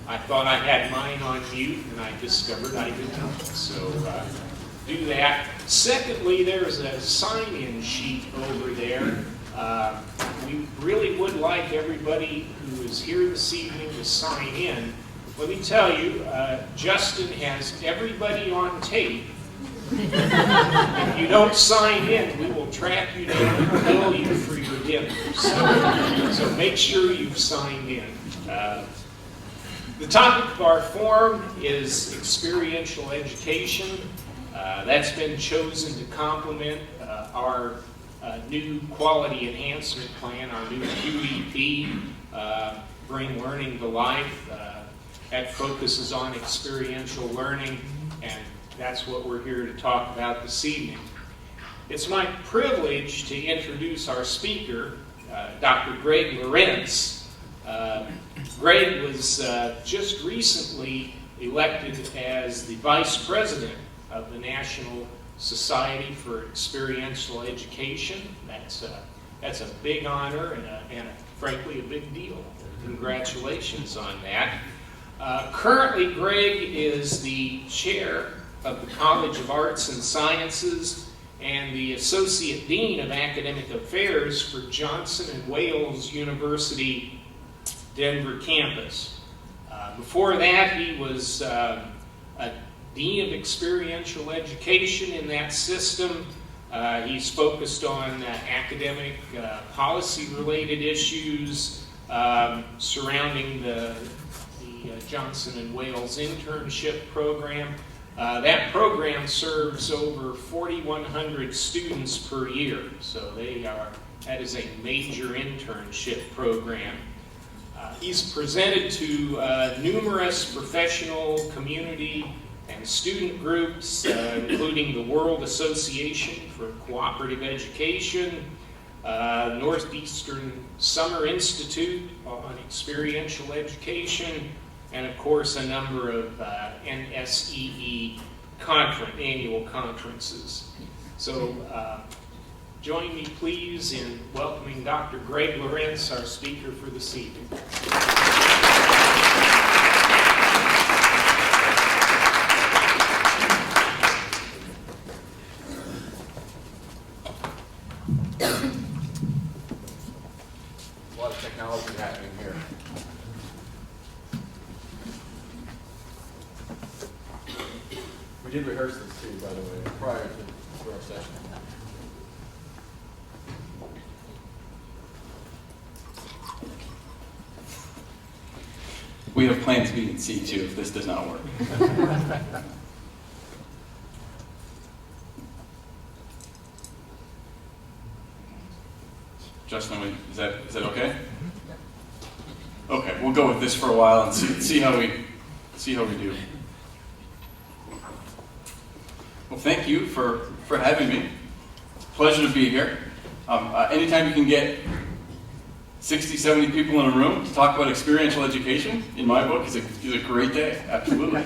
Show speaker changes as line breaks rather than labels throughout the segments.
I thought I had mine on mute, and I discovered I did not. So do that. Secondly, there's a sign-in sheet over there. We really would like everybody who is here this evening to sign in. Let me tell you, Justin has everybody on tape. If you don't sign in, we will track you down and bill you for your dinner. So make sure you've signed in. The topic of our forum is experiential education. That's been chosen to complement our new quality enhancement plan, our new QEP, Bring Learning to Life. That focuses on experiential learning, and that's what we're here to talk about this evening. It's my privilege to introduce our speaker, Dr. Greg Lorenz. Greg was just recently elected as the Vice President of the National Society for Experiential Education. That's a big honor and frankly a big deal. Congratulations on that. Currently, Greg is the chair of the College of Arts and Sciences and the Associate Dean of Academic Affairs for Johnson & Wales University Denver campus. Before that, he was a Dean of Experiential Education in that system. He's focused on academic policy-related issues surrounding the Johnson & Wales internship program. That program serves over 4,100 students per year, so that is a major internship program. He's presented to numerous professional, community, and student groups, including the World Association for Cooperative Education, Northeastern Summer Institute on Experiential Education, and of course a number of NSEE annual conferences. So join me please in welcoming Dr. Greg Lorenz, our speaker for this evening.
A lot of technology happening here. We did rehearse this too, by the way, prior to our session.
We have planned to be in C2 if this does not work. Justin, is that okay? Okay, we'll go with this for a while and see how we do. Well, thank you for having me. Pleasure to be here. Anytime you can get 60, 70 people in a room to talk about experiential education, in my book, is a great day, absolutely.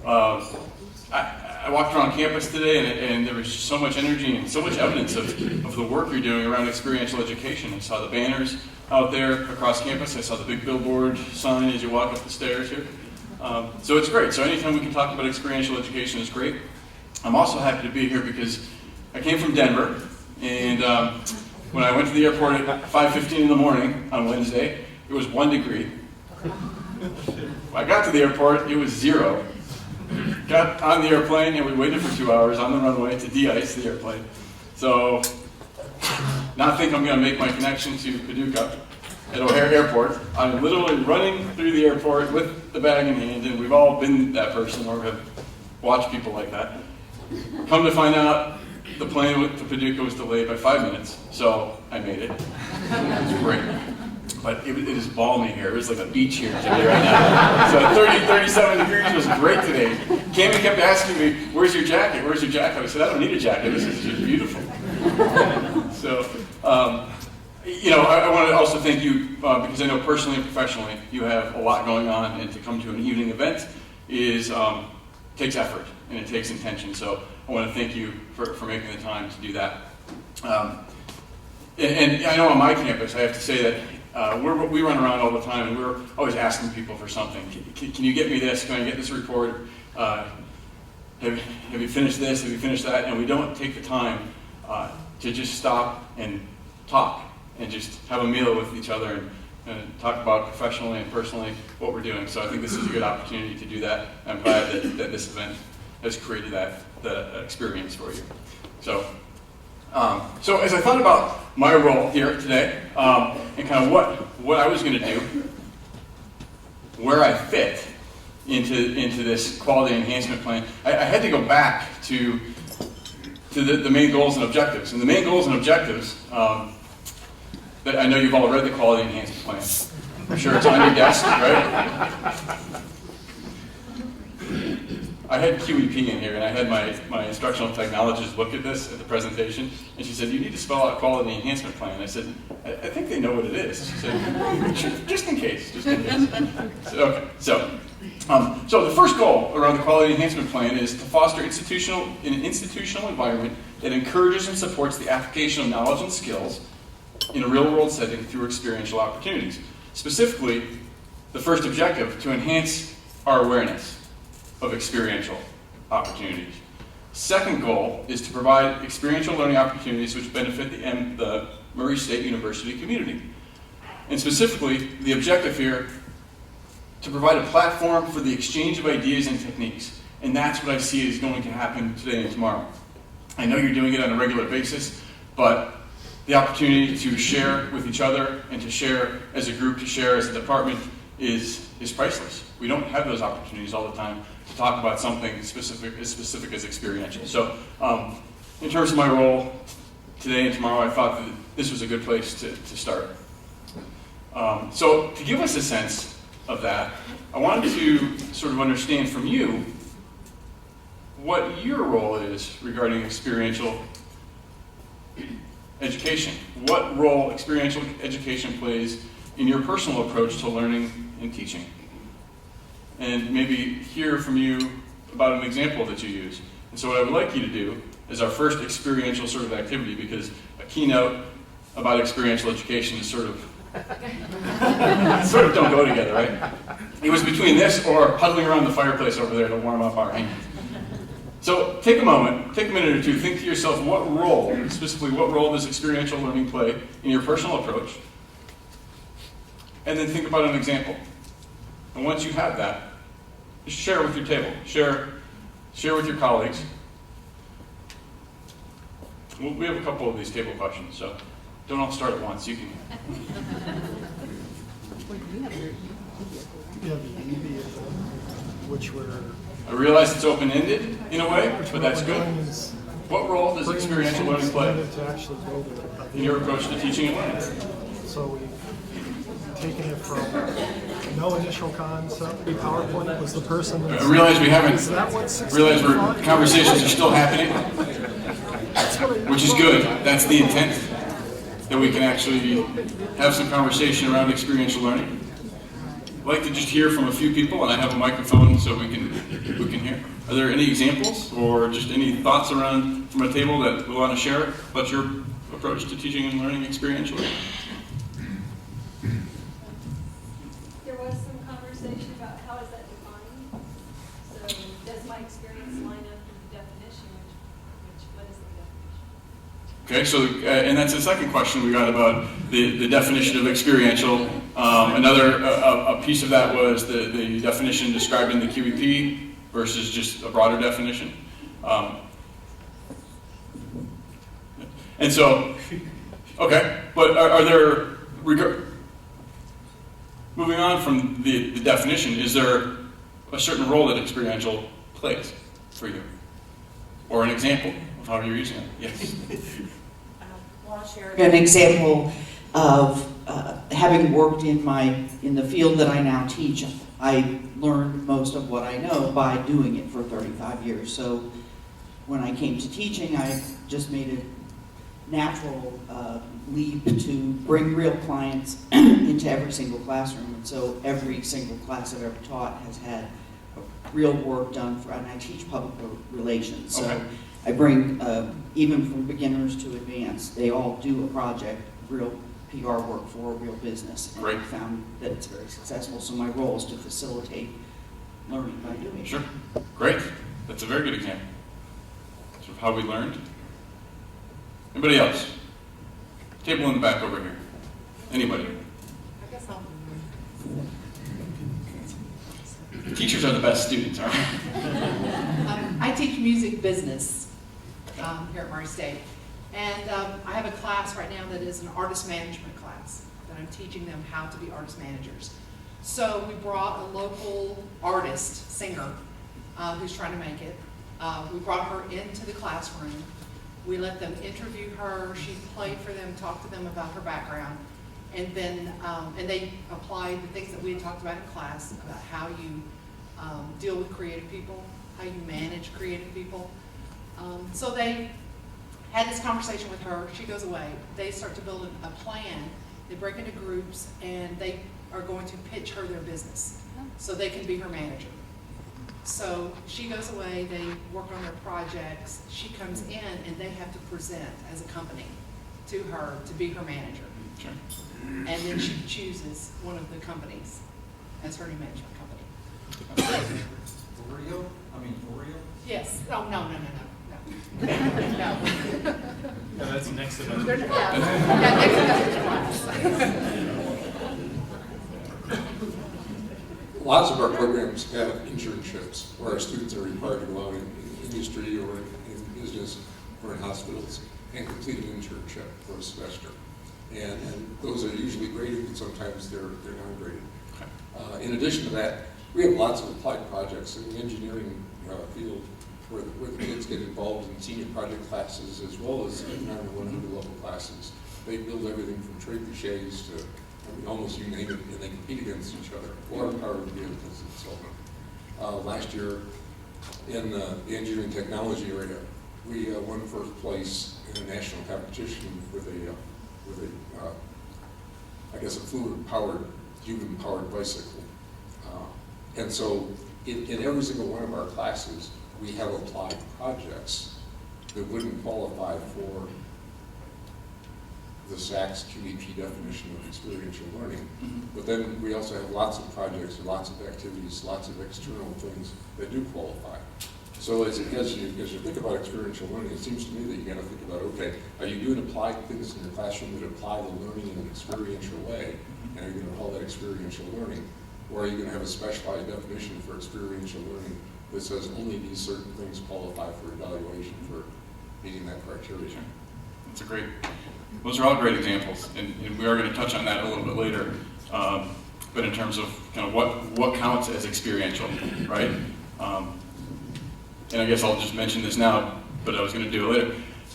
I walked around campus today and there was just so much energy and so much evidence of the work you're doing around experiential education. I saw the banners out there across campus. I saw the big billboard sign as you walk up the stairs here. So it's great. So anytime we can talk about experiential education is great. I'm also happy to be here because I came from Denver, and when I went to the airport at 5:15 in the morning on Wednesday, it was 1 degree. When I got to the airport, it was 0. Got on the airplane, and we waited for 2 hours on the runway to de-ice the airplane. So, not think I'm going to make my connection to Paducah at O'Hare Airport. I'm literally running through the airport with the bag in hand, and we've all been that person or have watched people like that. Come to find out, the plane to Paducah was delayed by 5 minutes, so I made it. It was great. But it is balmy here. It was like a beach here today right now. So 30, 37 degrees was great today. Cami kept asking me, where's your jacket? Where's your jacket? I said, I don't need a jacket. This is just beautiful. So, I want to also thank you because I know personally and professionally you have a lot going on, and to come to an evening event takes effort and it takes intention. So I want to thank you for making the time to do that. And I know on my campus, I have to say that we run around all the time, and we're always asking people for something. Can you get me this? Can I get this report? Have you finished this? Have you finished that? And we don't take the time to just stop and talk and just have a meal with each other and talk about professionally and personally what we're doing. So I think this is a good opportunity to do that. I'm glad that this event has created that experience for you. So as I thought about my role here today, and kind of what I was going to do, where I fit into this quality enhancement plan, I had to go back to the main goals and objectives. And the main goals and objectives, that I know you've all read the quality enhancement plan. I'm sure it's on your desk, right? I had QEP in here, and I had my instructional technologist look at this at the presentation, and she said, "You need to spell out quality enhancement plan." I said, I think they know what it is. She said, just in case. Okay, so the first goal around the quality enhancement plan is to foster an institutional environment that encourages and supports the application of knowledge and skills in a real-world setting through experiential opportunities. Specifically, the first objective, to enhance our awareness of experiential opportunities. Second goal is to provide experiential learning opportunities which benefit the Murray State University community. And specifically, the objective here, to provide a platform for the exchange of ideas and techniques. And that's what I see is going to happen today and tomorrow. I know you're doing it on a regular basis, but the opportunity to share with each other and to share as a group, to share as a department is priceless. We don't have those opportunities all the time to talk about something as specific as experiential. So in terms of my role today and tomorrow, I thought that this was a good place to start. So to give us a sense of that, I wanted to sort of understand from you what your role is regarding experiential education. What role experiential education plays in your personal approach to learning and teaching. And maybe hear from you about an example that you use. And so what I would like you to do is our first experiential sort of activity, because a keynote about experiential education is sort of don't go together, right? It was between this or huddling around the fireplace over there to warm up our hands. So take a moment, take a minute or two, think to yourself what role, specifically what role does experiential learning play in your personal approach? And then think about an example. And once you have that, just share it with your table. Share with your colleagues. We have a couple of these table questions, so don't all start at once. You can. I realize it's open-ended in a way, but that's good. What role does experiential learning play in your approach to teaching and learning?
So we've taken it from no initial concept. PowerPoint was the person.
I realize we haven't. Conversations are still happening, which is good. That's the intent, that we can actually have some conversation around experiential learning. I'd like to just hear from a few people, and I have a microphone so we can hear. Are there any examples or just any thoughts around from a table that we want to share about your approach to teaching and learning experientially?
There was some conversation about how is that defined. So does my experience line up with the definition? What is the definition?
Okay, so and that's the second question we got about the definition of experiential. A piece of that was the definition described in the QEP versus just a broader definition. And so, okay, but are there, moving on from the definition, is there a certain role that experiential plays for you? Or an example of how you're using it? Yes.
Well, I'll share an example of having worked in the field that I now teach. I learned most of what I know by doing it for 35 years. So when I came to teaching, I just made a natural leap to bring real clients into every single classroom. And so every single class I've ever taught has had real work done and I teach public relations. So
okay.
I bring, even from beginners to advanced, they all do a project, real PR work for a real business. And
Great.
I found that it's very successful, so my role is to facilitate learning by doing it.
Sure. Great. That's a very good example. Sort of how we learned. Anybody else? Table in the back over here. Anybody?
I guess I'll.
Teachers are the best students, aren't they?
I teach music business here at Murray State. And I have a class right now that is an artist management class that I'm teaching them how to be artist managers. So we brought a local artist, singer, who's trying to make it. We brought her into the classroom. We let them interview her. She played for them, talked to them about her background. And then and they applied the things that we had talked about in class about how you deal with creative people, how you manage creative people. So they had this conversation with her. She goes away. They start to build a plan. They break into groups, and they are going to pitch her their business so they can be her manager. So she goes away. They work on their projects. She comes in, and they have to present as a company to her to be her manager.
Sure.
And then she chooses one of the companies as her new management company.
Oreo? I mean, Oreo?
Yes. Oh, no. No.
No, that's next semester.
Yeah, next semester's class.
Lots of our programs have internships where our students are required to go out in industry or in business or in hospitals and complete an internship for a semester. And those are usually graded, and sometimes they're non-graded. In addition to that, we have lots of applied projects in the engineering field where the kids get involved in senior project classes as well as in our 100 level classes. They build everything from trebuchets to almost you name it, and they compete against each other, or powered vehicles and so on. Last year, in the engineering technology area, we won first place in a national competition with I guess a fluid-powered, human-powered bicycle. And so, in every single one of our classes, we have applied projects that wouldn't qualify for the SACS QEP definition of experiential learning. But then we also have lots of projects, lots of activities, lots of external things that do qualify. So as you think about experiential learning, it seems to me that you got to think about, okay, are you doing applied things in your classroom that apply the learning in an experiential way? And are you going to call that experiential learning? Or are you going to have a specialized definition for experiential learning that says only these certain things qualify for evaluation for meeting that criteria?
That's a great, those are all great examples, and we are going to touch on that a little bit later. But in terms of kind of what counts as experiential, right? And I guess I'll just mention this now, but I was going to do it later.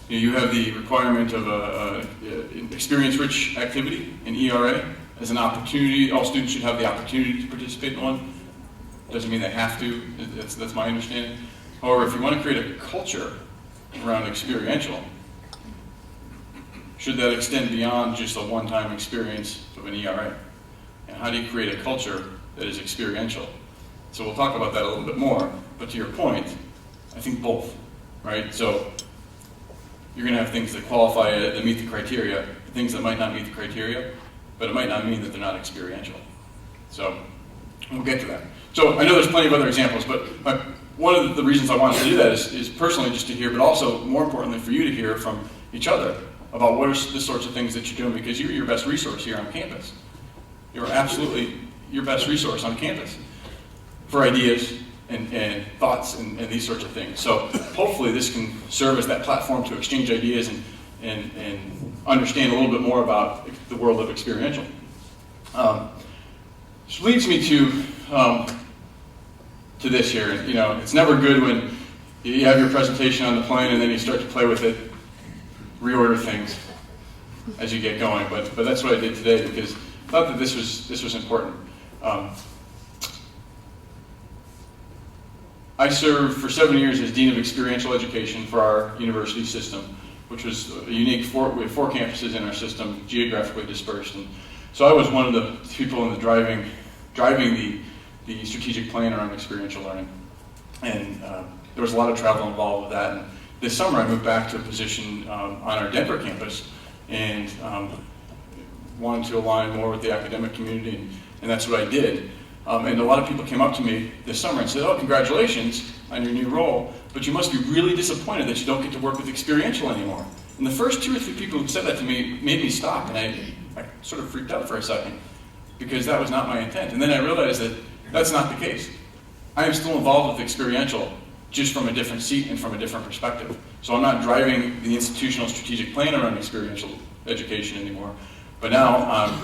You have the requirement of an experience-rich activity, an ERA, as an opportunity. All students should have the opportunity to participate in one. Doesn't mean they have to. That's my understanding. However, if you want to create a culture around experiential, should that extend beyond just a one-time experience of an ERA? And how do you create a culture that is experiential? So we'll talk about that a little bit more, but to your point, I think both, right? So you're going to have things that qualify, that meet the criteria, things that might not meet the criteria, but it might not mean that they're not experiential. So we'll get to that. So I know there's plenty of other examples, but one of the reasons I wanted to do that is personally just to hear, but also more importantly for you to hear from each other about what are the sorts of things that you're doing, because you're your best resource here on campus. You're absolutely your best resource on campus for ideas and thoughts and these sorts of things. So hopefully this can serve as that platform to exchange ideas and understand a little bit more about the world of experiential. Which leads me to this here. You know, it's never good when you have your presentation on the plane and then you start to play with it, reorder things as you get going. But that's what I did today because I thought that this was important. I served for 7 years as Dean of Experiential Education for our university system, which was a unique, we have 4 campuses in our system, geographically dispersed. And so I was one of the people in the driving the strategic plan around experiential learning. And there was a lot of travel involved with that. And this summer I moved back to a position on our Denver campus. And wanted to align more with the academic community, and that's what I did. And a lot of people came up to me this summer and said, "Oh, congratulations on your new role, but you must be really disappointed that you don't get to work with Experiential anymore." And the first 2 or 3 people who said that to me made me stop, and I sort of freaked out for a second, because that was not my intent. And then I realized that that's not the case. I am still involved with Experiential, just from a different seat and from a different perspective. So I'm not driving the institutional strategic plan around experiential education anymore, but now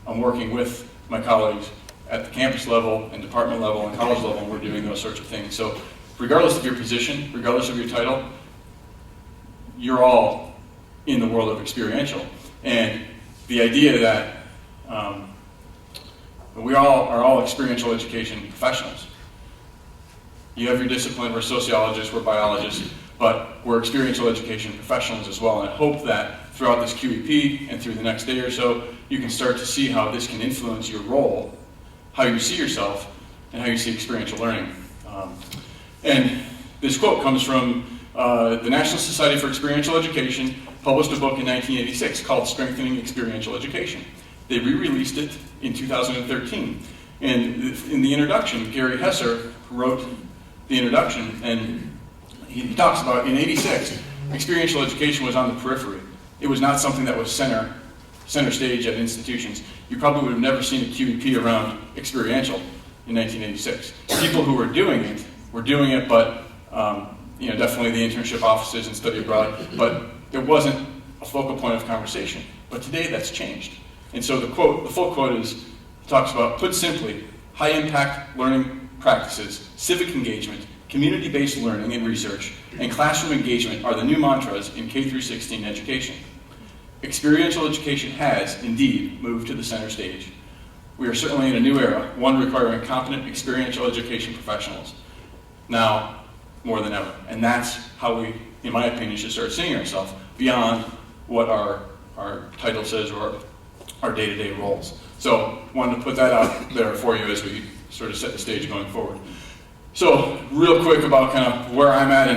I'm working with my colleagues at the campus level and department level and college level, and we're doing those sorts of things. So regardless of your position, regardless of your title, you're all in the world of experiential. And the idea that we all are all experiential education professionals. You have your discipline, we're sociologists, we're biologists, but we're experiential education professionals as well. And I hope that throughout this QEP and through the next day or so, you can start to see how this can influence your role, how you see yourself, and how you see experiential learning. And this quote comes from the National Society for Experiential Education, published a book in 1986 called Strengthening Experiential Education. They re-released it in 2013. And in the introduction, Gary Hesser wrote the introduction, and he talks about, in '86, experiential education was on the periphery. It was not something that was center stage at institutions. You probably would have never seen a QEP around experiential in 1986. People who were doing it, but definitely the internship offices and study abroad, but it wasn't a focal point of conversation. But today that's changed. And so the full quote is, talks about, put simply, high impact learning practices, civic engagement, community-based learning and research, and classroom engagement are the new mantras in K through 16 education. Experiential education has, indeed, moved to the center stage. We are certainly in a new era, one requiring competent experiential education professionals, now more than ever. And that's how we, in my opinion, should start seeing ourselves beyond what our title says or our day-to-day roles. So, wanted to put that out there for you as we sort of set the stage going forward. So, real quick about kind of where I'm at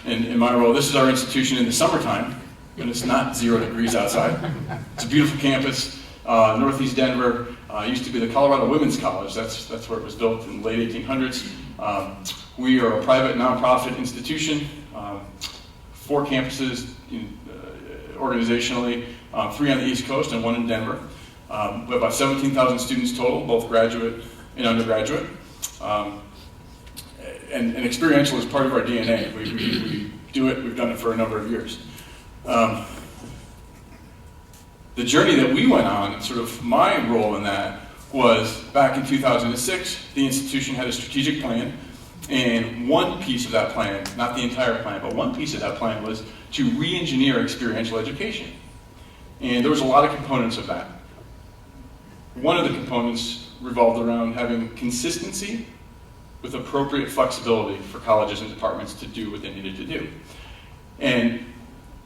in my role. This is our institution in the summertime, when it's not 0 degrees outside. It's a beautiful campus, northeast Denver. Used to be the Colorado Women's College. That's where it was built in the late 1800s. We are a private nonprofit institution, 4 campuses organizationally, 3 on the East Coast and 1 in Denver. We have about 17,000 students total, both graduate and undergraduate. And experiential is part of our DNA. We do it, we've done it for a number of years. The journey that we went on, sort of my role in that, was back in 2006, the institution had a strategic plan, and one piece of that plan, not the entire plan, but one piece of that plan was to re-engineer experiential education. And there was a lot of components of that. One of the components revolved around having consistency with appropriate flexibility for colleges and departments to do what they needed to do. And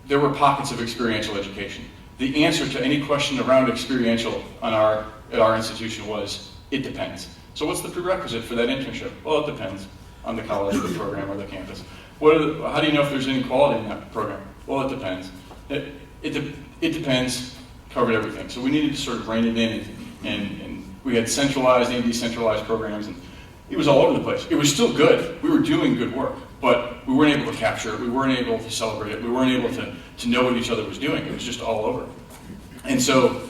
there were pockets of experiential education. The answer to any question around experiential at our institution was, it depends. So what's the prerequisite for that internship? Well, it depends on the college or the program or the campus. How do you know if there's inequality in that program? Well, it depends. It depends, covered everything. So we needed to sort of rein it in, and we had centralized and decentralized programs, and it was all over the place. It was still good. We were doing good work, but we weren't able to capture it. We weren't able to celebrate it. We weren't able to know what each other was doing. It was just all over. And so,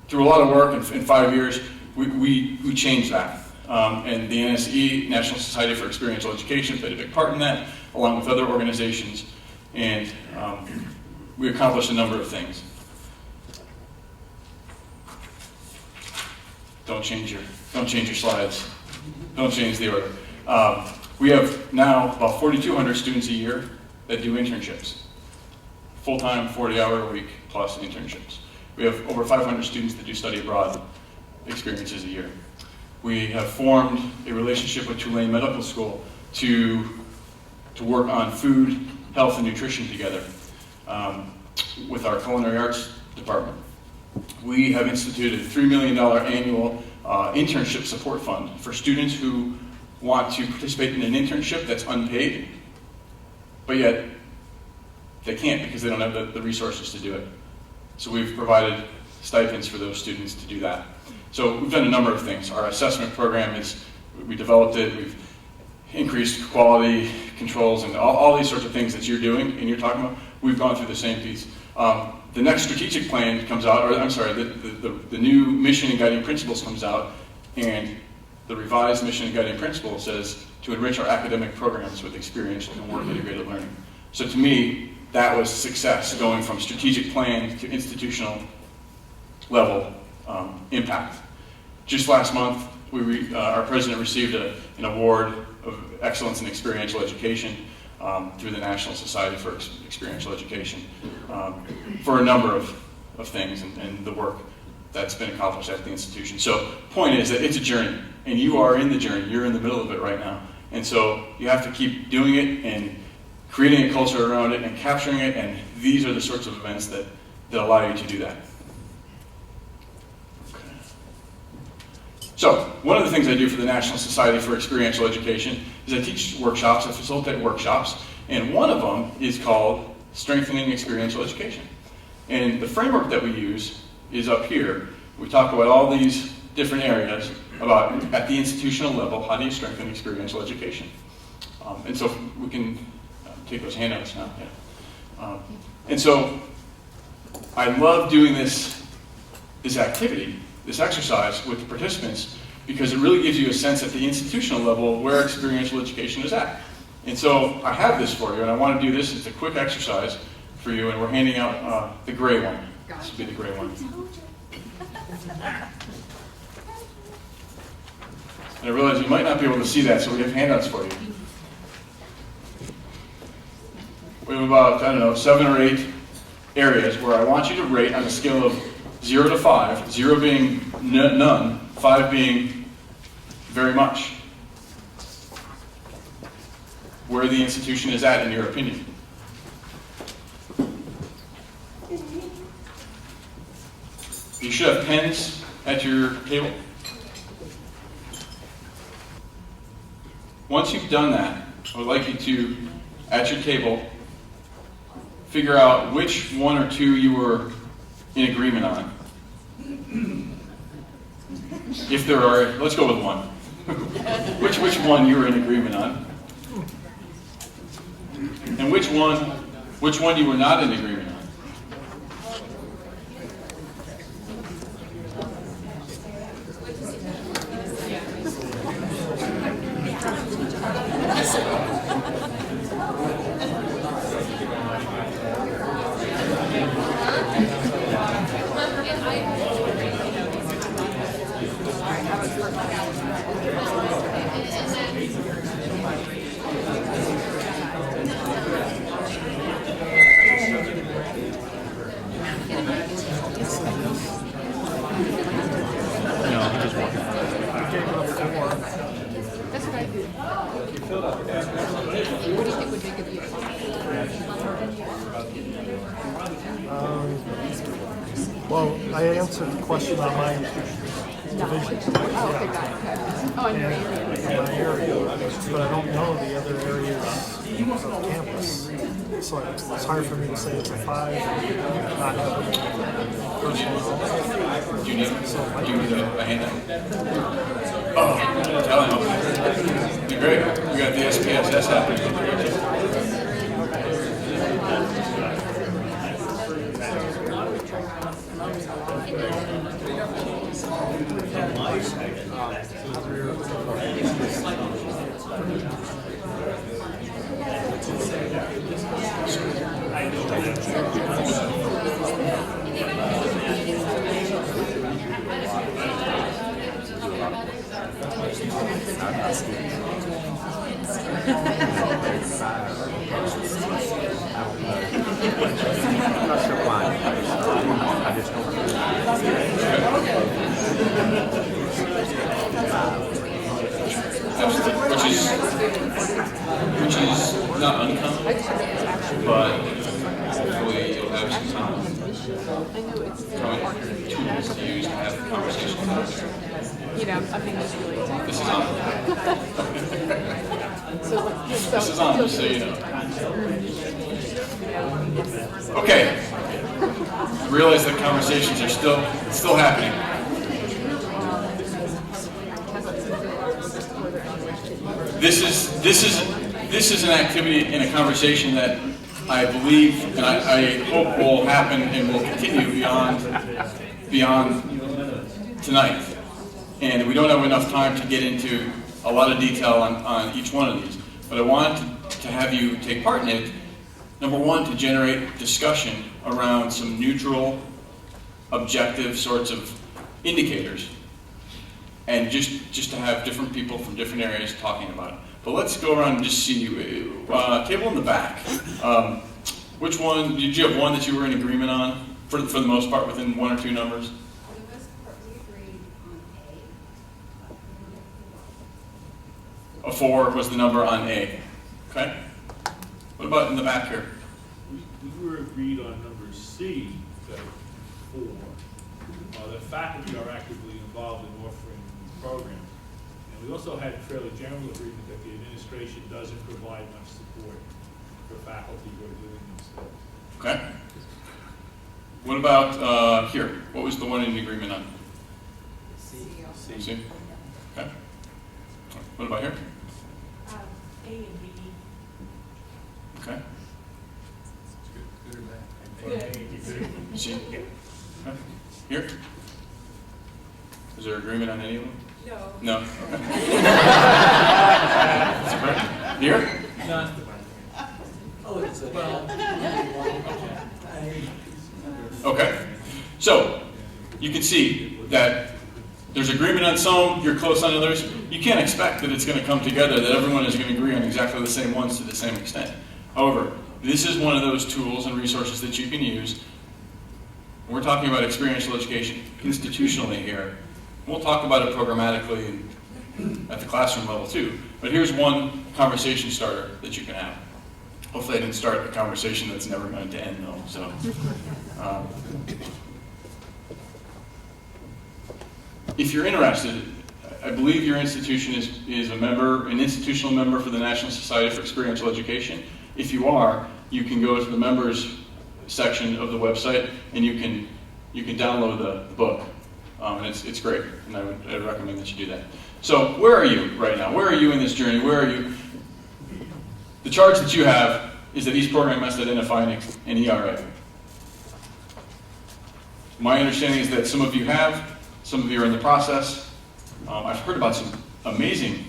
through a lot of work in 5 years, we changed that. And the NSE, National Society for Experiential Education, played a big part in that, along with other organizations. And we accomplished a number of things. Don't change your slides. Don't change the order. We have now about 4,200 students a year that do internships. Full-time, 40-hour-a-week plus internships. We have over 500 students that do study abroad experiences a year. We have formed a relationship with Tulane Medical School to work on food, health, and nutrition together with our culinary arts department. We have instituted a $3 million annual internship support fund for students who want to participate in an internship that's unpaid, but yet they can't because they don't have the resources to do it. So we've provided stipends for those students to do that. So we've done a number of things. Our assessment program we developed it, we've increased quality controls and all these sorts of things that you're doing and you're talking about. We've gone through the same piece. The next strategic plan comes out, or I'm sorry, the new mission and guiding principles comes out, and the revised mission and guiding principle says to enrich our academic programs with experiential and work integrated learning. So to me, that was success, going from strategic plan to institutional level impact. Just last month, our president received an award of excellence in experiential education through the National Society for Experiential Education for a number of things and the work that's been accomplished at the institution. So point is that it's a journey, and you are in the journey. You're in the middle of it right now. And so you have to keep doing it and creating a culture around it and capturing it, and these are the sorts of events that allow you to do that. So, one of the things I do for the National Society for Experiential Education is I teach workshops, I facilitate workshops, and one of them is called Strengthening Experiential Education. And the framework that we use is up here. We talk about all these different areas about, at the institutional level, how do you strengthen experiential education? And so we can take those handouts now. Yeah. And so I love doing this activity, this exercise with the participants, because it really gives you a sense at the institutional level where experiential education is at. And so I have this for you, and I want to do this. It's a quick exercise for you, and we're handing out the gray one. This will be the gray one. And I realize you might not be able to see that, so we have handouts for you. We have about, 7 or 8 areas where I want you to rate on a scale of 0 to 5, 0 being none, 5 being very much, where the institution is at in your opinion. You should have pens at your table. Once you've done that, I would like you to, at your table, figure out which one or two you were in agreement on. If there are, let's go with one. which one you were in agreement on. And which one you were not in agreement on.
Well, I answered the question on my division.
Oh, okay, got it. Oh, in your area.
In my area, but I don't know the other areas of campus. So it's hard for me to say it's a 5, not having personnel.
Do you need a handout? Oh, tell him. Great. We got the SPSS happening. Which is not uncommon, but hopefully you'll have some time. Tools to use to have the conversation out there.
You know, I think it's really exciting.
This is on. This is on, just so you know. Okay. realize that conversations are still happening. This is an activity and a conversation that I believe and I hope will happen and will continue beyond tonight. And we don't have enough time to get into a lot of detail on each one of these. But I wanted to have you take part in it. Number one, to generate discussion around some neutral, objective sorts of indicators. And just to have different people from different areas talking about it. But let's go around and just see, table in the back. Which one, did you have one that you were in agreement on, for the most part, within one or two numbers?
For the most part, we agreed on A.
A 4 was the number on A. Okay? What about in the back here?
We were agreed on number C, that 4. The faculty are actively involved in offering these programs. And we also had fairly general agreement that the administration doesn't provide much support for faculty who are doing these things.
Okay. What about here? What was the one in agreement on? C. Okay. What about here?
A and B.
Okay.
Good.
C. Okay. Here? Is there agreement on any of them?
No.
No. Okay. That's correct. Here?
None.
Okay. So, you can see that there's agreement on some, you're close on others. You can't expect that it's going to come together, that everyone is going to agree on exactly the same ones to the same extent. However, this is one of those tools and resources that you can use. We're talking about experiential education institutionally here. We'll talk about it programmatically at the classroom level too. But here's one conversation starter that you can have. Hopefully I didn't start a conversation that's never going to end though. So, if you're interested, I believe your institution is a member, an institutional member for the National Society for Experiential Education. If you are, you can go to the members section of the website and you can download the book. And it's great, and I'd recommend that you do that. So where are you right now? Where are you in this journey? Where are you? The charge that you have is that each program must identify an ERA. My understanding is that some of you have, some of you are in the process. I've heard about some amazing,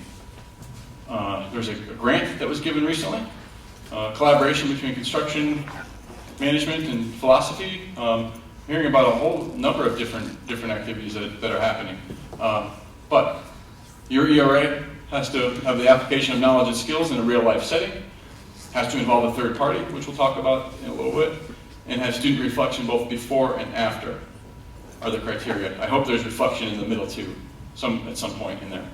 there's a grant that was given recently, collaboration between construction management and philosophy. Hearing about a whole number of different activities that are happening. But your ERA has to have the application of knowledge and skills in a real life setting, has to involve a third party, which we'll talk about in a little bit, and have student reflection both before and after are the criteria. I hope there's reflection in the middle too, at some point in there.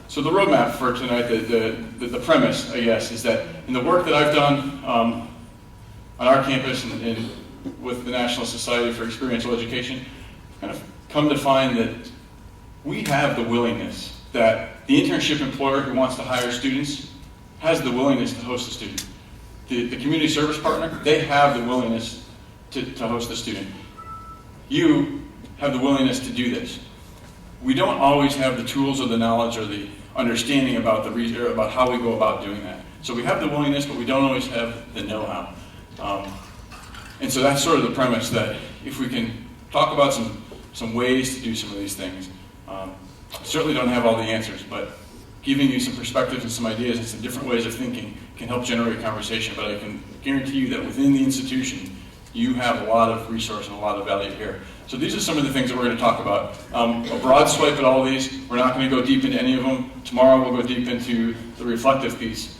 So the roadmap for tonight, the premise, I guess, is that in the work that I've done on our campus and with the National Society for Experiential Education, kind of come to find that we have the willingness, that the internship employer who wants to hire students has the willingness to host a student. The community service partner, they have the willingness to host a student. You have the willingness to do this. We don't always have the tools or the knowledge or the understanding about about how we go about doing that. So we have the willingness, but we don't always have the know-how. And so that's sort of the premise, that if we can talk about some ways to do some of these things. Certainly don't have all the answers, but giving you some perspectives and some ideas and some different ways of thinking can help generate conversation. But I can guarantee you that within the institution, you have a lot of resource and a lot of value here. So these are some of the things that we're going to talk about. A broad swipe at all of these. We're not going to go deep into any of them. Tomorrow we'll go deep into the reflective piece.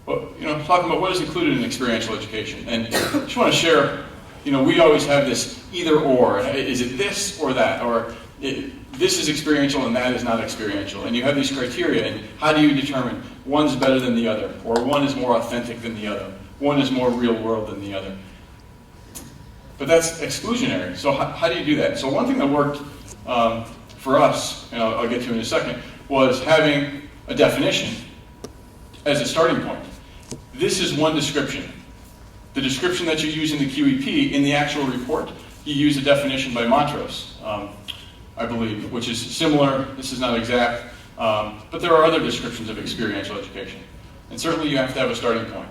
But talking about what is included in experiential education. And I just want to share, we always have this either or. Is it this or that? Or this is experiential and that is not experiential. And you have these criteria, and how do you determine one's better than the other? Or one is more authentic than the other? One is more real world than the other? But that's exclusionary. So how do you do that? So one thing that worked for us, and I'll get to in a second, was having a definition as a starting point. This is one description. The description that you use in the QEP, in the actual report, you use a definition by Montrose, I believe, which is similar. This is not exact, but there are other descriptions of experiential education. And certainly you have to have a starting point.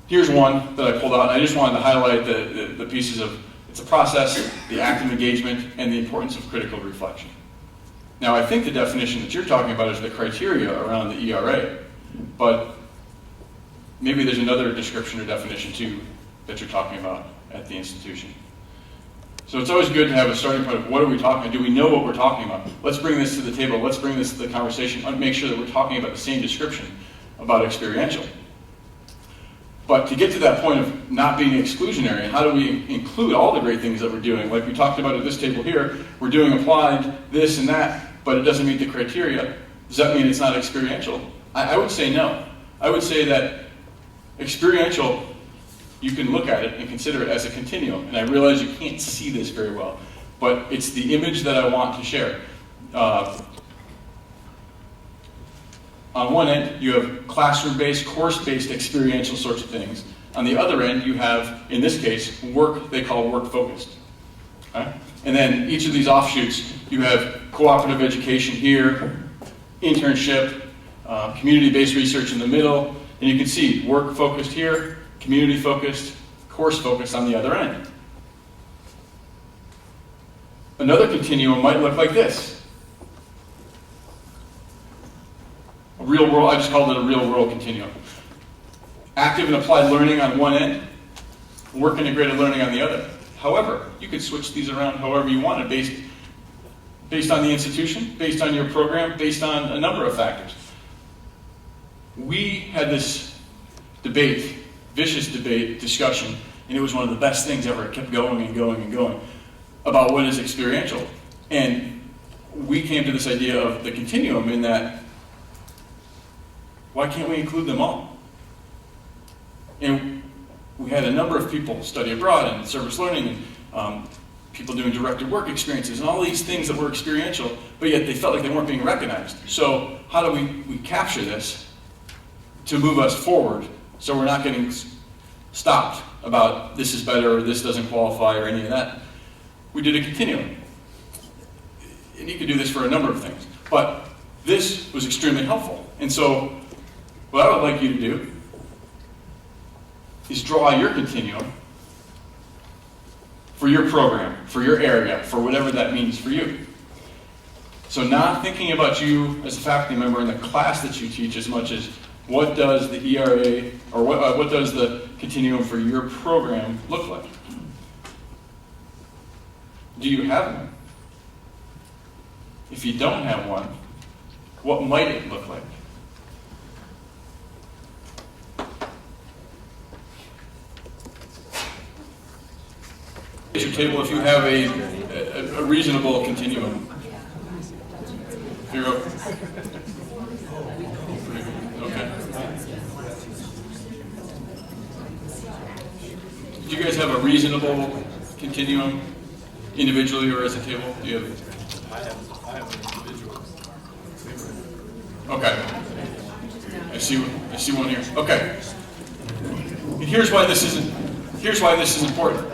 Here's one that I pulled out, and I just wanted to highlight the pieces of, it's a process, the active engagement, and the importance of critical reflection. Now, I think the definition that you're talking about is the criteria around the ERA, but maybe there's another description or definition too that you're talking about at the institution. So it's always good to have a starting point of what are we talking about? Do we know what we're talking about? Let's bring this to the table. Let's bring this to the conversation and make sure that we're talking about the same description about experiential. But to get to that point of not being exclusionary, how do we include all the great things that we're doing? Like we talked about at this table here, we're doing applied, this and that, but it doesn't meet the criteria. Does that mean it's not experiential? I would say no. I would say that experiential, you can look at it and consider it as a continuum. And I realize you can't see this very well, but it's the image that I want to share. On one end, you have classroom-based, course-based experiential sorts of things. On the other end, you have, in this case, work they call work-focused. Okay? And then each of these offshoots, you have cooperative education here, internship, community-based research in the middle, and you can see work-focused here, community-focused, course-focused on the other end. Another continuum might look like this. A real world, I just called it a real world continuum. Active and applied learning on one end, work integrated learning on the other. However, you could switch these around however you wanted based on the institution, based on your program, based on a number of factors. We had this debate, vicious debate, discussion, and it was one of the best things ever. It kept going and going and going about what is experiential. And we came to this idea of the continuum in that, why can't we include them all? And we had a number of people study abroad and service learning and people doing directed work experiences and all these things that were experiential, but yet they felt like they weren't being recognized. So how do we capture this to move us forward so we're not getting stopped about this is better or this doesn't qualify or any of that? We did a continuum. And you could do this for a number of things. But this was extremely helpful. And so what I would like you to do is draw your continuum for your program, for your area, for whatever that means for you. So not thinking about you as a faculty member in the class that you teach as much as what does the ERA, or what does the continuum for your program look like? Do you have one? If you don't have one, what might it look like? At your table if you have a reasonable continuum. Here you go. Okay. Do you guys have a reasonable continuum, individually or as a table? Do you have?
I have an individual.
Okay. I see one here. Okay. And here's why this is important.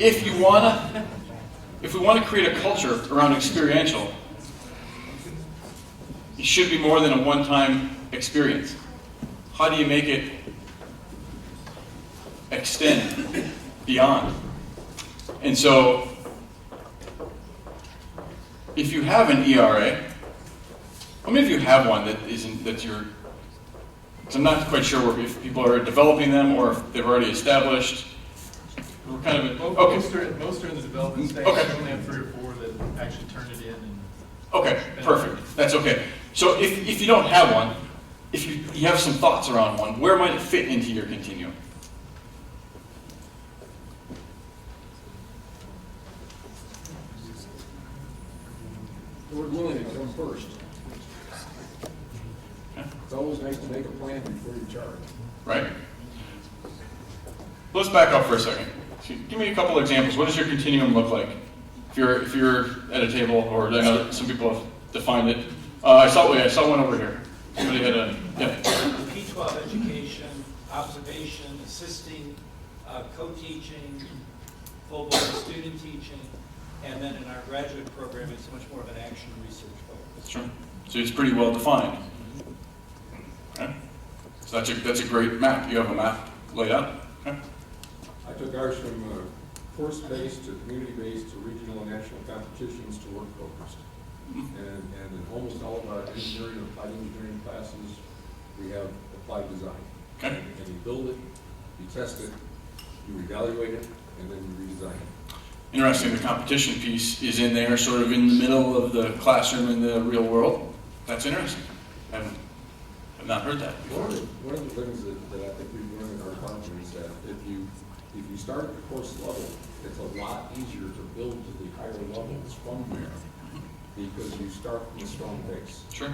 If we want to create a culture around experiential, it should be more than a one-time experience. How do you make it extend beyond? And so, if you have an ERA, how many of you have one because I'm not quite sure if people are developing them or if they've already established. We're kind of okay.
Most are in the development stage.
Okay.
We only have 3 or 4 that actually turn it in.
Okay, perfect. That's okay. So if you don't have one, if you have some thoughts around one, where might it fit into your continuum?
We're willing to come first. It's always nice to make a plan before you charge.
Right? Let's back up for a second. Give me a couple examples. What does your continuum look like? If you're at a table, or I know some people have defined it. I saw one over here. Somebody had a, yeah.
K-12 education, observation, assisting, co-teaching, full-blown student teaching, and then in our graduate program, it's much more of an action research focus.
Sure. So it's pretty well defined. Okay. So that's a great map. You have a map laid out. Okay.
I took ours from course-based to community-based to regional and national competitions to work-focused. And in almost all of our engineering and applied engineering classes, we have applied design.
Okay.
And you build it, you test it, you evaluate it, and then you redesign it.
Interesting, the competition piece is in there, sort of in the middle of the classroom in the real world. That's interesting. I've not heard that before.
One of the things that I think we've learned in our department is that if you start at the course level, it's a lot easier to build to the higher levels from there because you start from a strong base.
Sure.